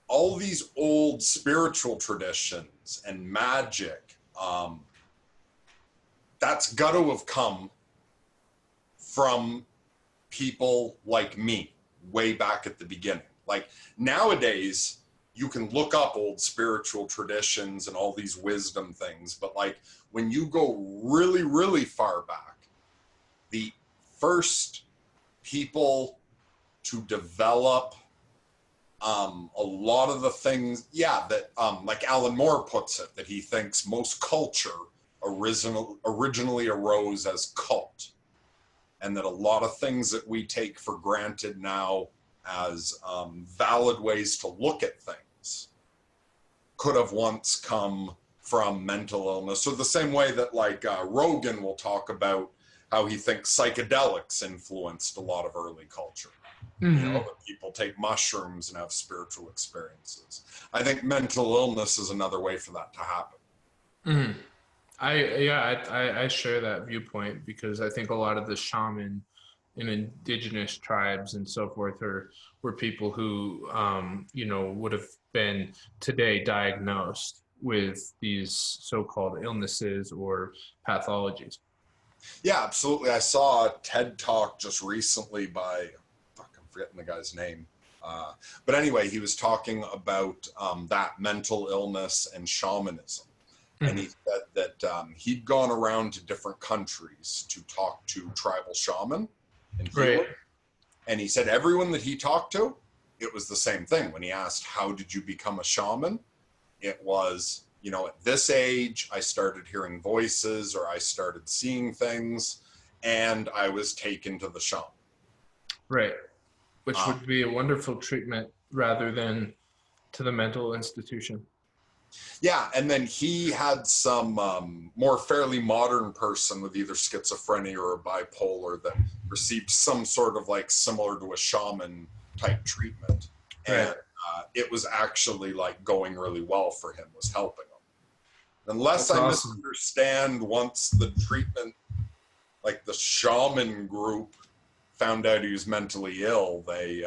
all these old spiritual traditions and magic, that's got to have come from people like me way back at the beginning. Like nowadays, you can look up old spiritual traditions and all these wisdom things, but like when you go really, really far back, the first people to develop a lot of the things, that like Alan Moore puts it, that he thinks most culture originally arose as cult, and that a lot of things that we take for granted now as valid ways to look at things could have once come from mental illness. So the same way that like Rogan will talk about how he thinks psychedelics influenced a lot of early culture. You know, that people take mushrooms and have spiritual experiences. I think mental illness is another way for that to happen. I share that viewpoint, because I think a lot of the shaman and indigenous tribes and so forth were people who would have been today diagnosed with these so-called illnesses or pathologies. Yeah, absolutely. I saw a TED talk just recently by, I'm forgetting the guy's name. But anyway, he was talking about that mental illness and shamanism. And he said that he'd gone around to different countries to talk to tribal shaman and healer. Right. And he said everyone that he talked to, it was the same thing. When he asked, how did you become a shaman? It was, you know, at this age, I started hearing voices or I started seeing things and I was taken to the shaman. Right. Which would be a wonderful treatment rather than to the mental institution. Yeah, and then he had some more fairly modern person with either schizophrenia or bipolar that received some sort of like similar to a shaman type treatment. Right. And it was actually like going really well for him, was helping him. Unless That's I awesome. misunderstand, once the treatment, like the shaman group found out he was mentally ill, they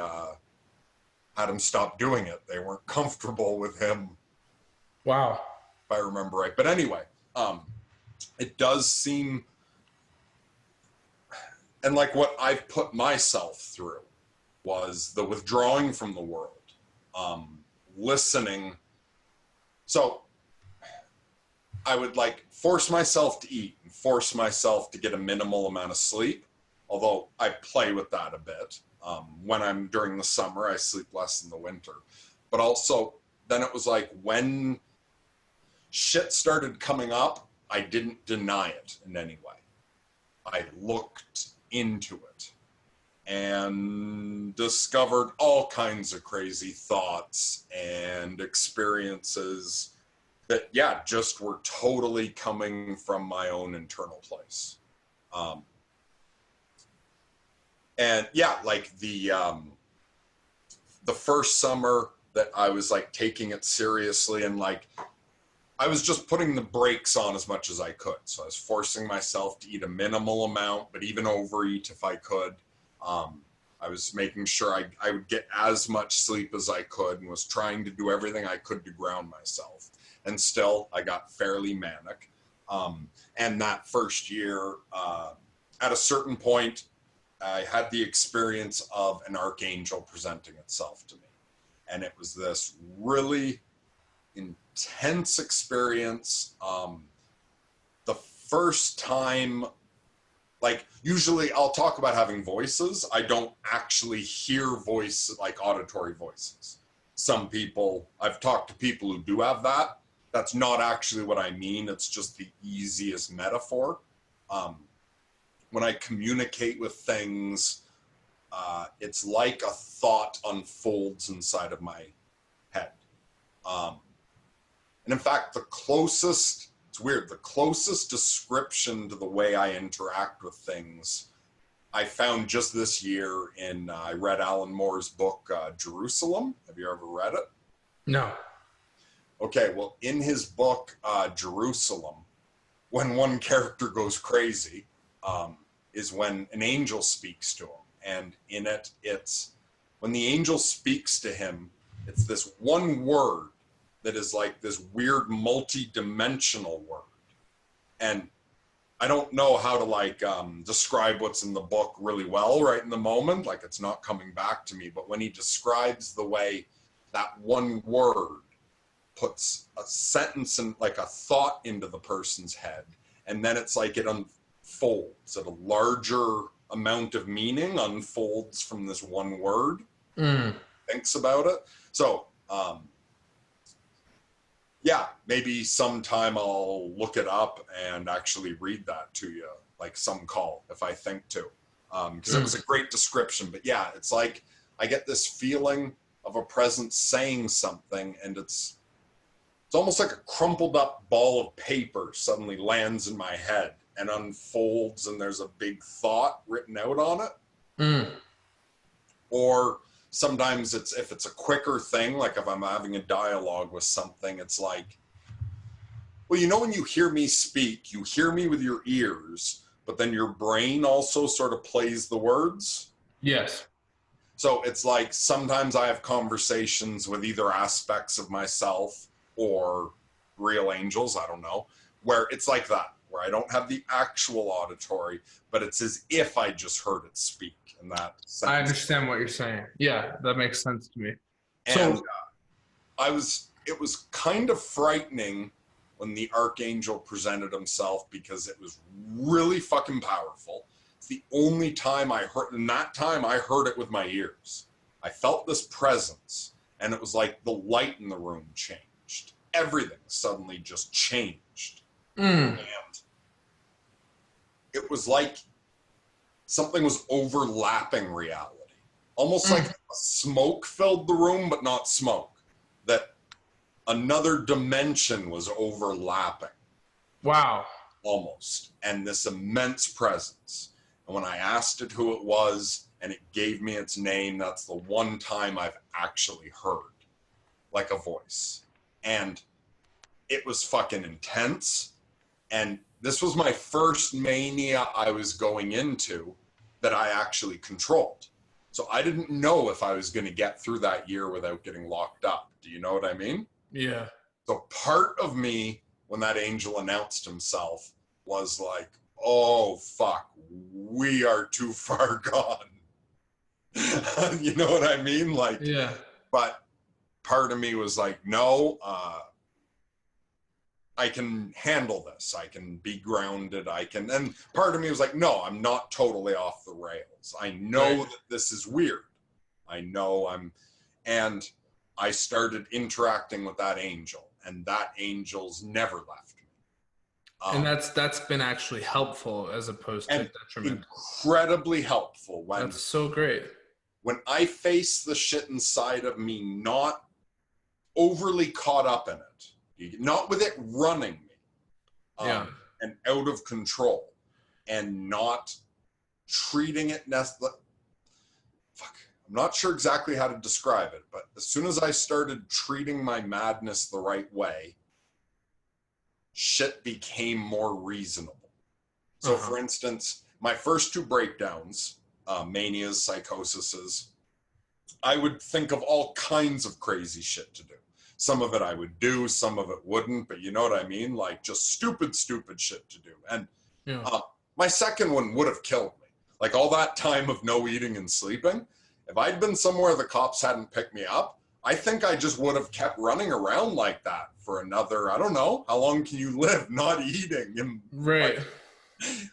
had him stop doing it. They weren't comfortable with him. Wow. If I remember right. But anyway, it does seem, and like what I've put myself through was the withdrawing from the world, listening. So I would like force myself to eat and force myself to get a minimal amount of sleep, although I play with that a bit. When I'm during the summer, I sleep less in the winter. But also, then it was like when shit started coming up, I didn't deny it in any way. I looked into it and discovered all kinds of crazy thoughts and experiences that, yeah, just were totally coming from my own internal place. And yeah, like the first summer that I was like taking it seriously and like, I was just putting the brakes on as much as I could. So I was forcing myself to eat a minimal amount, but even overeat if I could. I was making sure I would get as much sleep as I could and was trying to do everything I could to ground myself. And still, I got fairly manic. And that first year, at a certain point, I had the experience of an archangel presenting itself to me. And it was this really intense experience. The first time, like usually I'll talk about having voices. I don't actually hear voice, like auditory voices. Some people, I've talked to people who do have that. That's not actually what I mean. It's just the easiest metaphor. When I communicate with things, it's like a thought unfolds inside of my head. And in fact, the closest, it's weird, the closest description to the way I interact with things, I found just this year in, I read Alan Moore's book, Jerusalem. Have you ever read it? No. Okay, well, in his book, Jerusalem, when one character goes crazy, is when an angel speaks to him. And in it, it's, when the angel speaks to him, it's this one word that is like this weird multi-dimensional word. And I don't know how to like describe what's in the book really well right in the moment, like it's not coming back to me, but when he describes the way that one word puts a sentence and like a thought into the person's head, and then it's like it unfolds at a larger amount of meaning unfolds from this one word. Thinks about it. So yeah, maybe sometime I'll look it up and actually read that to you, like some call if I think to, because it was a great description. But yeah, it's like I get this feeling of a presence saying something, and it's almost like a crumpled up ball of paper suddenly lands in my head and unfolds, and there's a big thought written out on it. Mm. Or sometimes if it's a quicker thing, like if I'm having a dialogue with something, it's like, well, you know, when you hear me speak, you hear me with your ears, but then your brain also sort of plays the words. Yes. So it's like sometimes I have conversations with either aspects of myself or real angels, I don't know, where it's like that, where I don't have the actual auditory, but it's as if I just heard it speak in that sense. I understand what you're saying. Yeah, that makes sense to me. And So it was kind of frightening when the Archangel presented himself, because it was really fucking powerful. It's the only time I heard, and that time I heard it with my ears. I felt this presence, and it was like the light in the room changed. Everything suddenly just changed. And it was like something was overlapping reality. Almost like smoke filled the room, but not smoke. That another dimension was overlapping. Wow. Almost. And this immense presence. And when I asked it who it was, and it gave me its name, that's the one time I've actually heard like a voice. And it was fucking intense. And this was my first mania I was going into that I actually controlled. So I didn't know if I was going to get through that year without getting locked up. Do you know what I mean? Yeah. So part of me, when that angel announced himself, was like, oh, fuck, we are too far gone. You know what I mean? Like, Yeah. But part of me was like, no, I can handle this. I can be grounded. And part of me was like, no, I'm not totally off the rails. I know that this is weird. And I started interacting with that angel, and that angel's never left me. And that's been actually helpful as opposed to detrimental. Incredibly helpful. That's so great. When I face the shit inside of me, not overly caught up in it, not with it running me, and out of control, and not treating it I'm not sure exactly how to describe it, but as soon as I started treating my madness the right way, shit became more reasonable. So for instance, my first two breakdowns, manias, psychoses, I would think of all kinds of crazy shit to do. Some of it I would do, some of it wouldn't, but you know what I mean? Like just stupid shit to do. And my second one would have killed me. Like all that time of no eating and sleeping, if I'd been somewhere the cops hadn't picked me up, I think I just would have kept running around like that for another, I don't know, how long can you live not eating? And right.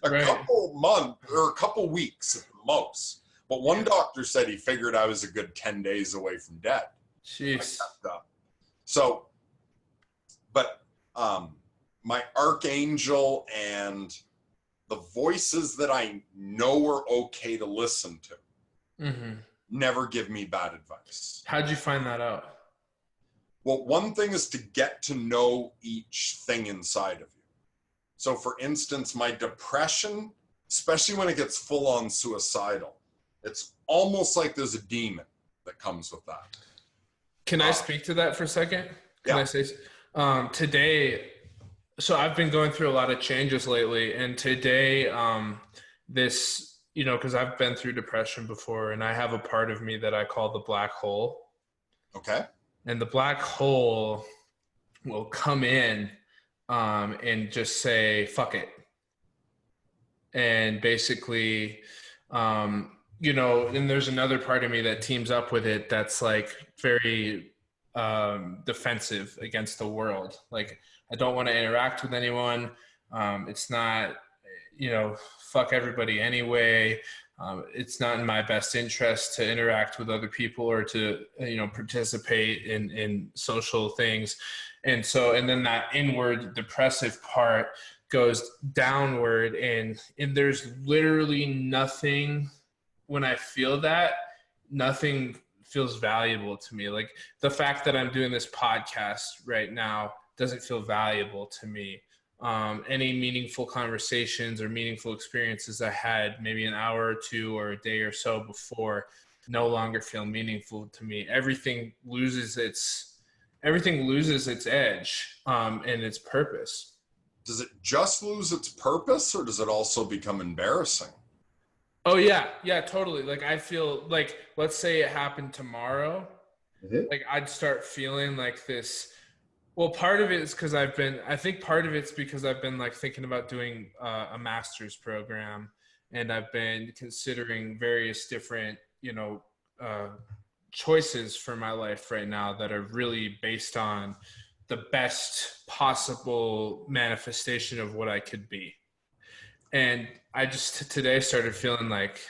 Like couple months or a couple weeks at the most. But one doctor said he figured I was a good 10 days away from dead. Jeez. So, but my archangel and the voices that I know are okay to listen to never give me bad advice. How'd you find that out? Well, one thing is to get to know each thing inside of you. So for instance, my depression, especially when it gets full on suicidal, it's almost like there's a demon that comes with that. Can I speak to that for a second? Can Yeah. I say, today, so I've been going through a lot of changes lately, and today, this, you know, because I've been through depression before, and I have a part of me that I call the black hole. Okay. And the black hole will come in and just say, fuck it. And basically, you know, and there's another part of me that teams up with it that's like very defensive against the world. Like, I don't want to interact with anyone. It's not, you know, fuck everybody anyway. It's not in my best interest to interact with other people or to, you know, participate in social things. And so, and then that inward depressive part goes downward, and there's literally nothing when I feel that nothing feels valuable to me. Like the fact that I'm doing this podcast right now doesn't feel valuable to me. Any meaningful conversations or meaningful experiences I had maybe an hour or two or a day or so before no longer feel meaningful to me. Everything loses its edge and its purpose. Does it just lose its purpose, or does it also become embarrassing? Oh yeah, totally. Like I feel like, let's say it happened tomorrow, like I'd start feeling like this. Well, part of it is because I think part of it's because I've been like thinking about doing a master's program, and I've been considering various different, choices for my life right now that are really based on the best possible manifestation of what I could be. And I just today started feeling like,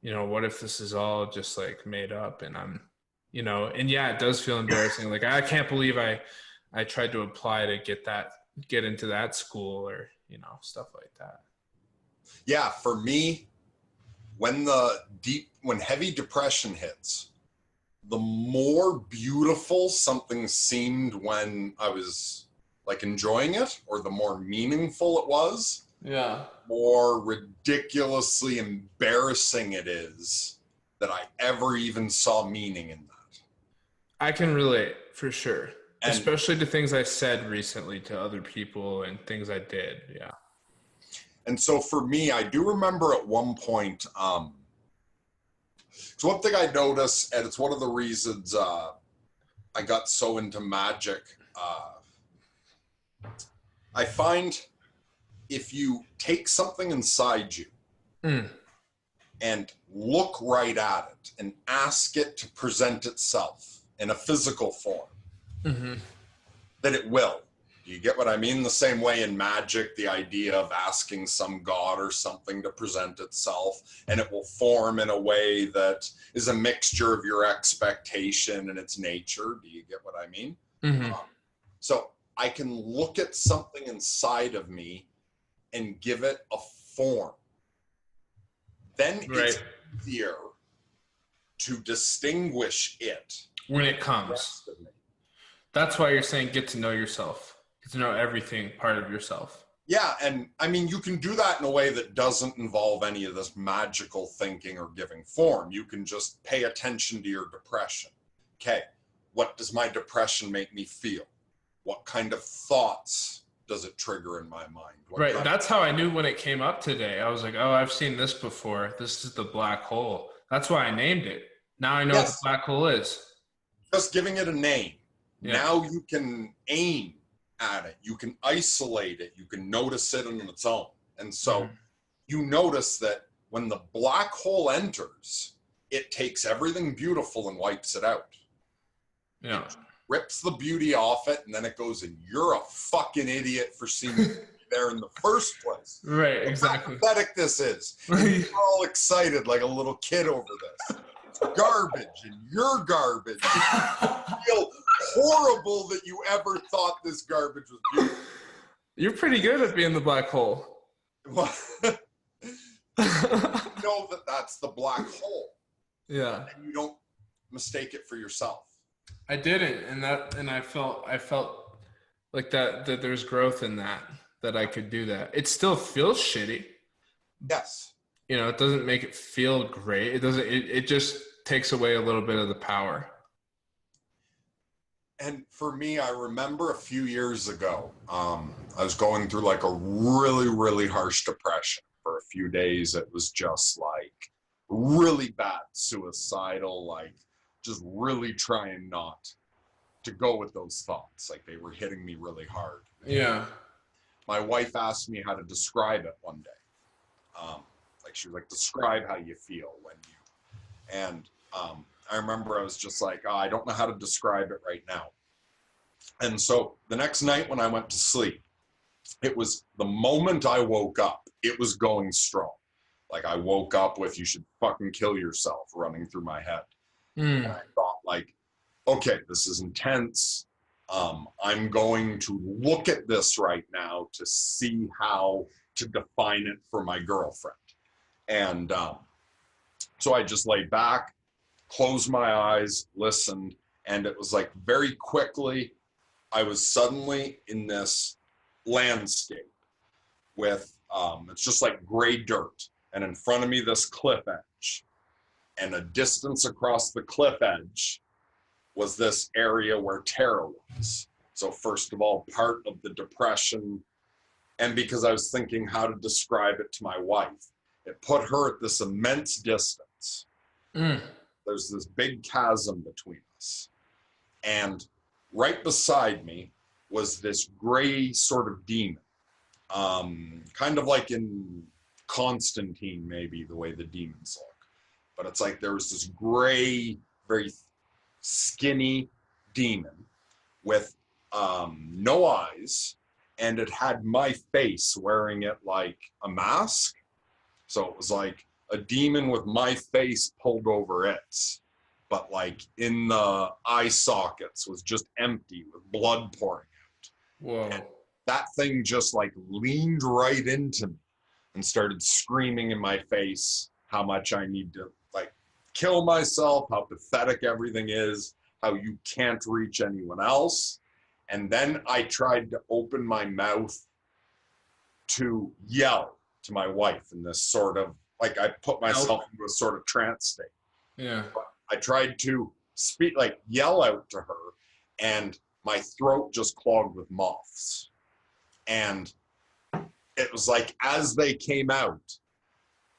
what if this is all just like made up and I'm, and yeah, it does feel embarrassing. Like I can't believe I tried to apply to get into that school or, stuff like that. Yeah, for me, when heavy depression hits, the more beautiful something seemed when I was like enjoying it, or the more meaningful it was, Yeah. more ridiculously embarrassing it is that I ever even saw meaning in that. I can relate for sure. And especially to things I said recently to other people and things I did. Yeah. And so for me, I do remember at one point, it's one thing I noticed, and it's one of the reasons I got so into magic. I find if you take something inside you and look right at it and ask it to present itself in a physical form, that it will. Do you get what I mean? The same way in magic, the idea of asking some god or something to present itself, and it will form in a way that is a mixture of your expectation and its nature. Do you get what I mean? So I can look at something inside of me and give it a form. Then it's easier to distinguish it when it comes. That's why you're saying get to know yourself. Get to know everything part of yourself. Yeah, and I mean, you can do that in a way that doesn't involve any of this magical thinking or giving form. You can just pay attention to your depression. Okay, what does my depression make me feel? What kind of thoughts does it trigger in my mind? Right, that's how I knew when it came up today. I was like, oh, I've seen this before. This is the black hole. That's why I named it. Now I know what the black hole is. Just giving it a name. Yeah. Now you can aim at it. You can isolate it. You can notice it on its own. And so you notice that when the black hole enters, it takes everything beautiful and wipes it out. Yeah. It rips the beauty off it, and then it goes, and you're a fucking idiot for seeing it there in the first place. Right, exactly. How pathetic this is. And you're all excited like a little kid over this. It's garbage, and you're garbage. You feel horrible that you ever thought this garbage was beautiful. You're pretty good at being the black hole. Well, you know that that's the black hole. Yeah. And you don't mistake it for yourself. I didn't, and I felt like that there's growth in that I could do that. It still feels shitty. Yes. It doesn't make it feel great. It just takes away a little bit of the power. And for me, I remember a few years ago, I was going through like a really, really harsh depression for a few days. It was just like really bad, suicidal, like just really trying not to go with those thoughts. Like they were hitting me really hard. Yeah. My wife asked me how to describe it one day. Like she was like, describe how you feel when you, and I remember I was just like, oh, I don't know how to describe it right now. And so the next night when I went to sleep, it was the moment I woke up, it was going strong. Like I woke up with, you should fucking kill yourself running through my head. And I thought like, okay, this is intense. I'm going to look at this right now to see how to define it for my girlfriend. And so I just laid back. closed my eyes, listened, and it was like very quickly, I was suddenly in this landscape with, it's just like gray dirt. And in front of me, this cliff edge. And a distance across the cliff edge was this area where Tara was. So first of all, part of the depression, and because I was thinking how to describe it to my wife, it put her at this immense distance. There's this big chasm between us. And right beside me was this gray sort of demon. Kind of like in Constantine, maybe, the way the demons look. But it's like there was this gray, very skinny demon with no eyes, and it had my face wearing it like a mask. So it was like a demon with my face pulled over it, but like in the eye sockets was just empty with blood pouring out. Whoa. And that thing just like leaned right into me and started screaming in my face how much I need to like kill myself, how pathetic everything is, how you can't reach anyone else. And then I tried to open my mouth to yell to my wife in this sort of, like I put myself into a sort of trance state. Yeah. I tried to speak, like yell out to her, and my throat just clogged with moths. And it was like, as they came out,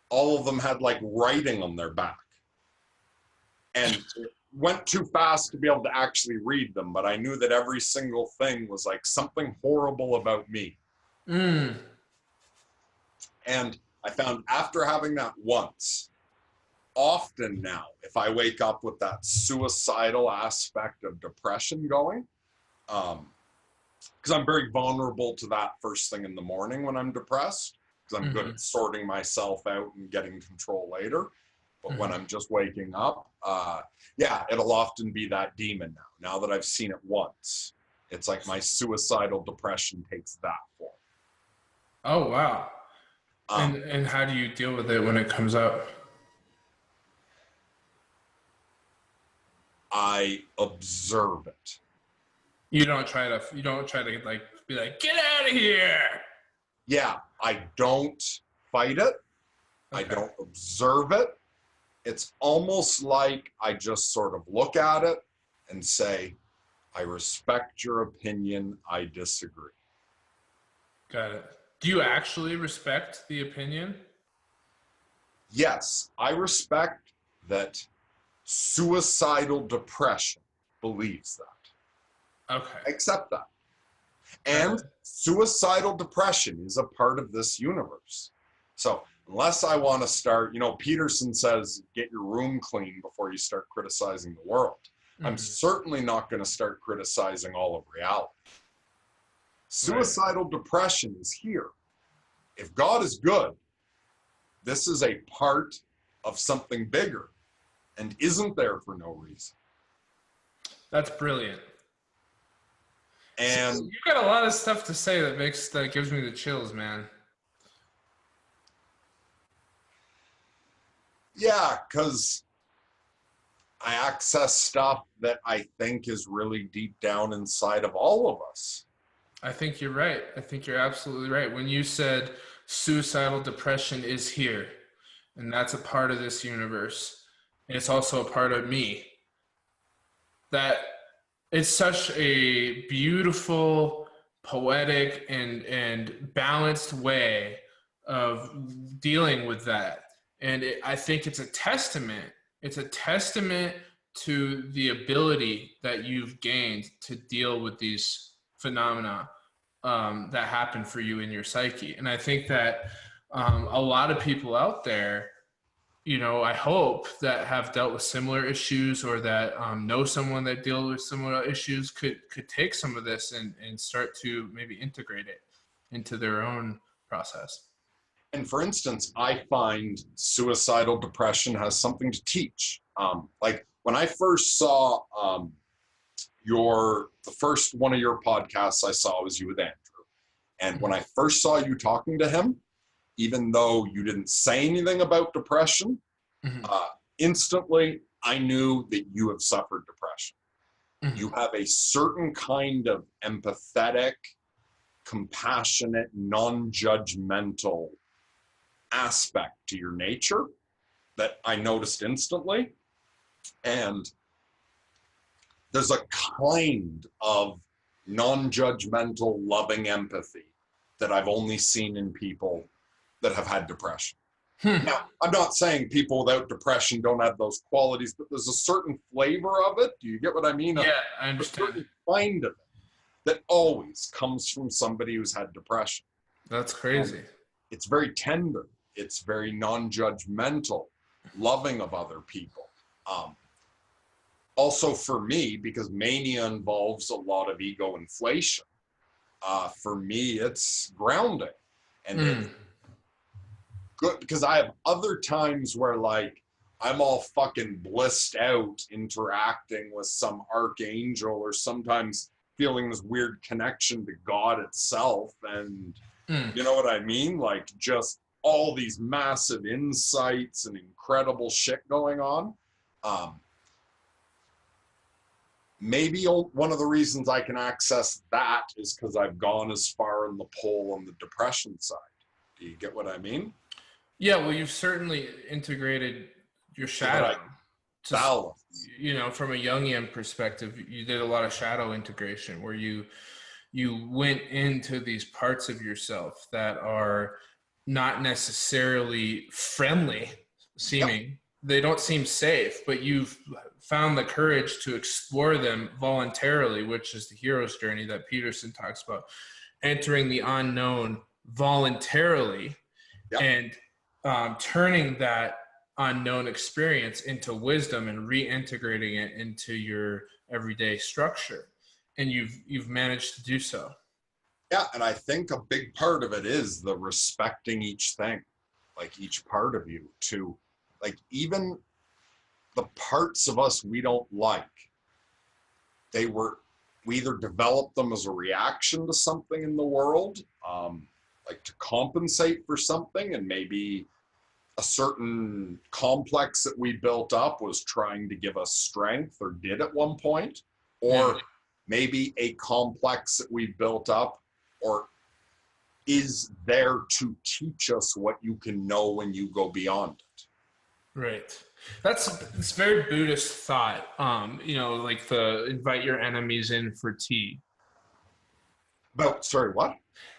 all of them had like writing on their back. And it went too fast to be able to actually read them, but I knew that every single thing was like something horrible about me. And I found after having that once, often now, if I wake up with that suicidal aspect of depression going, because I'm very vulnerable to that first thing in the morning when I'm depressed, because I'm good at sorting myself out and getting control later. But when I'm just waking up, yeah, it'll often be that demon now. Now that I've seen it once, it's like my suicidal depression takes that form. Oh, wow. And how do you deal with it when it comes up? I observe it. You don't try to like be like, get out of here. Yeah, I don't fight it. Okay. I don't observe it. It's almost like I just sort of look at it and say, I respect your opinion. I disagree. Got it. Do you actually respect the opinion? Yes, I respect that suicidal depression believes that. Okay. I accept that. And suicidal depression is a part of this universe. So unless I want to start, Peterson says, get your room clean before you start criticizing the world. I'm certainly not going to start criticizing all of reality. Suicidal depression is here. If God is good, this is a part of something bigger and isn't there for no reason. That's brilliant. And so you got a lot of stuff to say that gives me the chills, man. Yeah, because I access stuff that I think is really deep down inside of all of us. I think you're right. I think you're absolutely right. When you said suicidal depression is here, and that's a part of this universe, and it's also a part of me, that it's such a beautiful, poetic, and balanced way of dealing with that. And I think it's a testament. It's a testament to the ability that you've gained to deal with these phenomena that happen for you in your psyche. And I think that a lot of people out there, I hope that have dealt with similar issues or that know someone that deals with similar issues could take some of this and start to maybe integrate it into their own process. And for instance, I find suicidal depression has something to teach. Like when I first saw the first one of your podcasts I saw was you with Andrew. And when I first saw you talking to him, even though you didn't say anything about depression, instantly I knew that you have suffered depression. Mhm. You have a certain kind of empathetic, compassionate, non-judgmental aspect to your nature that I noticed instantly. And there's a kind of non-judgmental, loving empathy that I've only seen in people that have had depression. Now, I'm not saying people without depression don't have those qualities, but there's a certain flavor of it. Do you get what I mean? Yeah, I A understand. certain kind of it that always comes from somebody who's had depression. That's crazy. It's very tender. It's very non-judgmental, loving of other people. Also for me, because mania involves a lot of ego inflation, for me, it's grounding. And it's good because I have other times where like I'm all fucking blissed out interacting with some archangel or sometimes feeling this weird connection to God itself. And you know what I mean? Like just all these massive insights and incredible shit going on. Maybe one of the reasons I can access that is because I've gone as far in the pole on the depression side. Do you get what I mean? Yeah, well, you've certainly integrated your shadow. Balance. You know, from a Jungian perspective, you did a lot of shadow integration where you went into these parts of yourself that are not necessarily friendly seeming. Yep. They don't seem safe, but you've found the courage to explore them voluntarily, which is the hero's journey that Peterson talks about, entering the unknown voluntarily. Yep. And turning that unknown experience into wisdom and reintegrating it into your everyday structure. And you've managed to do so. Yeah, and I think a big part of it is the respecting each thing, like each part of you too. Like even the parts of us we don't like, we either developed them as a reaction to something in the world, like to compensate for something, and maybe a certain complex that we built up was trying to give us strength or did at one point, or maybe a complex that we built up or is there to teach us what you can know when you go beyond it. Right. It's very Buddhist thought. You know, like the invite your enemies in for tea. But sorry, what?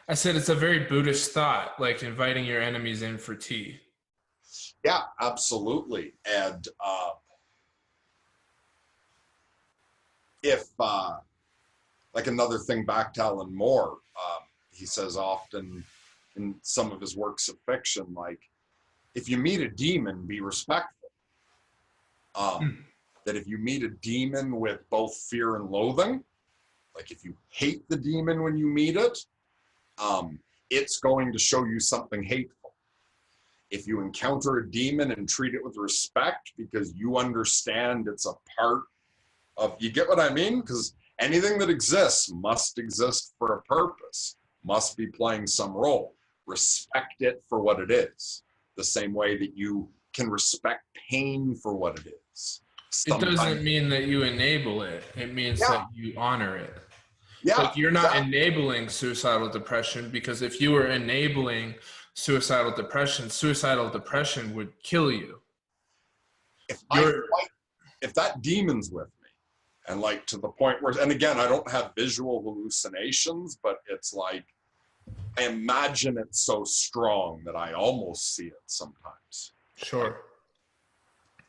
I said it's a very Buddhist thought, like inviting your enemies in for tea. Yeah, absolutely. And if like another thing back to Alan Moore, he says often in some of his works of fiction, like if you meet a demon, be respectful. That if you meet a demon with both fear and loathing, like if you hate the demon when you meet it, it's going to show you something hateful. If you encounter a demon and treat it with respect because you understand it's a part of, you get what I mean? Because anything that exists must exist for a purpose, must be playing some role. Respect it for what it is, the same way that you can respect pain for what it is. It doesn't mean that you enable it. It means that you honor it. Yeah, like you're not enabling suicidal depression, because if you were enabling suicidal depression would kill you. If that demon's with me, and like to the point where, and again, I don't have visual hallucinations, but it's like, I imagine it's so strong that I almost see it sometimes. Sure. Like,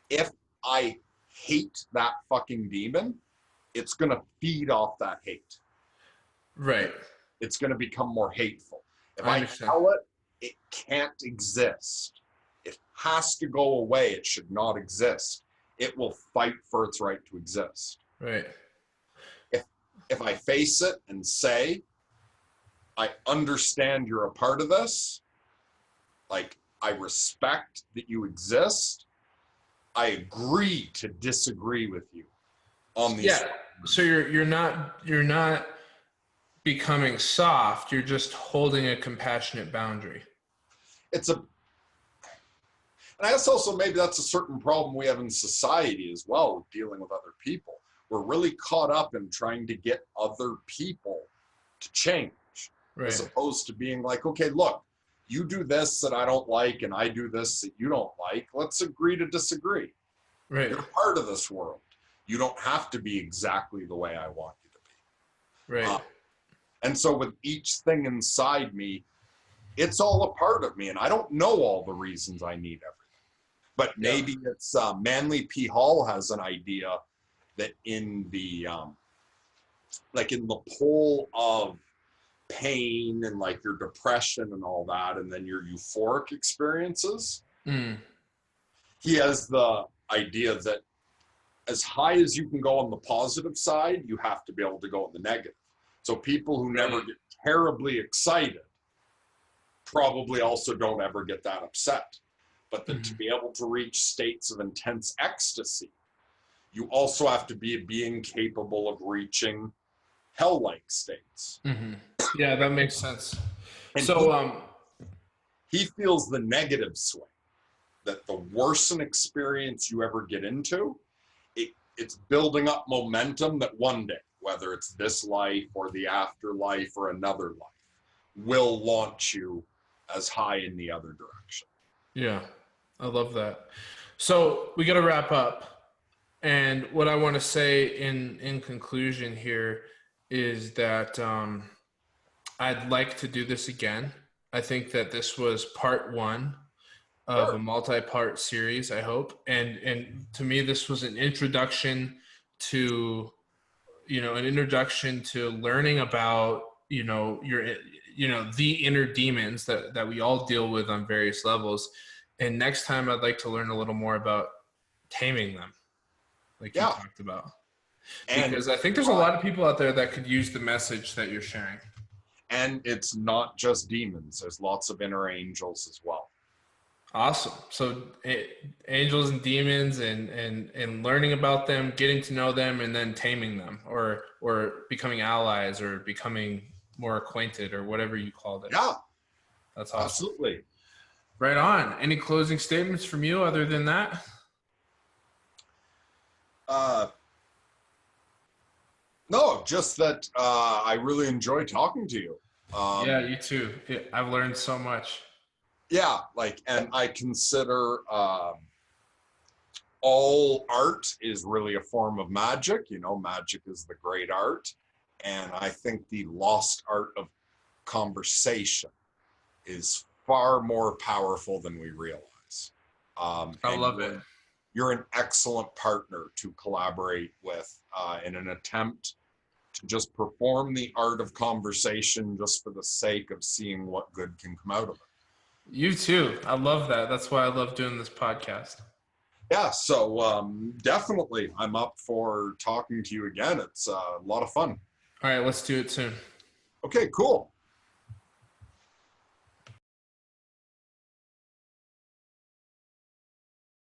if I hate that fucking demon, it's going to feed off that hate. Right. It's going to become more hateful. If I tell it, it can't exist. It has to go away. It should not exist. It will fight for its right to exist. Right. If I face it and say, I understand you're a part of this, like I respect that you exist, I agree to disagree with you on these. Yeah. So you're not becoming soft, you're just holding a compassionate boundary. And I guess also maybe that's a certain problem we have in society as well with dealing with other people. We're really caught up in trying to get other people to change, as opposed to being like, okay, look, you do this that I don't like, and I do this that you don't like. Let's agree to disagree. Right. You're part of this world. You don't have to be exactly the way I want you to be. Right. And so with each thing inside me, it's all a part of me, and I don't know all the reasons I need everything. But maybe it's Manly P. Hall has an idea that in the like in the pole of pain and like your depression and all that, and then your euphoric experiences, he has the idea that as high as you can go on the positive side, you have to be able to go on the negative. So people who never get terribly excited probably also don't ever get that upset. But then to be able to reach states of intense ecstasy, you also have to be a being capable of reaching hell-like states. Yeah, that makes sense. And So, he feels the negative swing, that the worse an experience you ever get into, it's building up momentum that one day, whether it's this life or the afterlife or another life, will launch you as high in the other direction. yeah, I love that. So we got to wrap up. And what I want to say in conclusion here is that I'd like to do this again. I think that this was part one of a multi-part series, I hope. And to me, this was an introduction to, learning about, the inner demons that we all deal with on various levels. And next time I'd like to learn a little more about taming them, like you talked about. Because I think there's a lot of people out there that could use the message that you're sharing. And it's not just demons. There's lots of inner angels as well. Awesome. So angels and demons and learning about them, getting to know them, and then taming them or becoming allies or becoming more acquainted or whatever you called it. Yeah. That's awesome. Absolutely. Right on. Any closing statements from you other than that? No, just that I really enjoy talking to you. Yeah, you too. I've learned so much. Yeah, and I consider all art is really a form of magic. Magic is the great art. And I think the lost art of conversation is far more powerful than we realize. I love it. You're an excellent partner to collaborate with in an attempt to just perform the art of conversation just for the sake of seeing what good can come out of it. You too. I love that. That's why I love doing this podcast. Yeah, so definitely I'm up for talking to you again. It's a lot of fun. All right, let's do it soon. Okay, cool.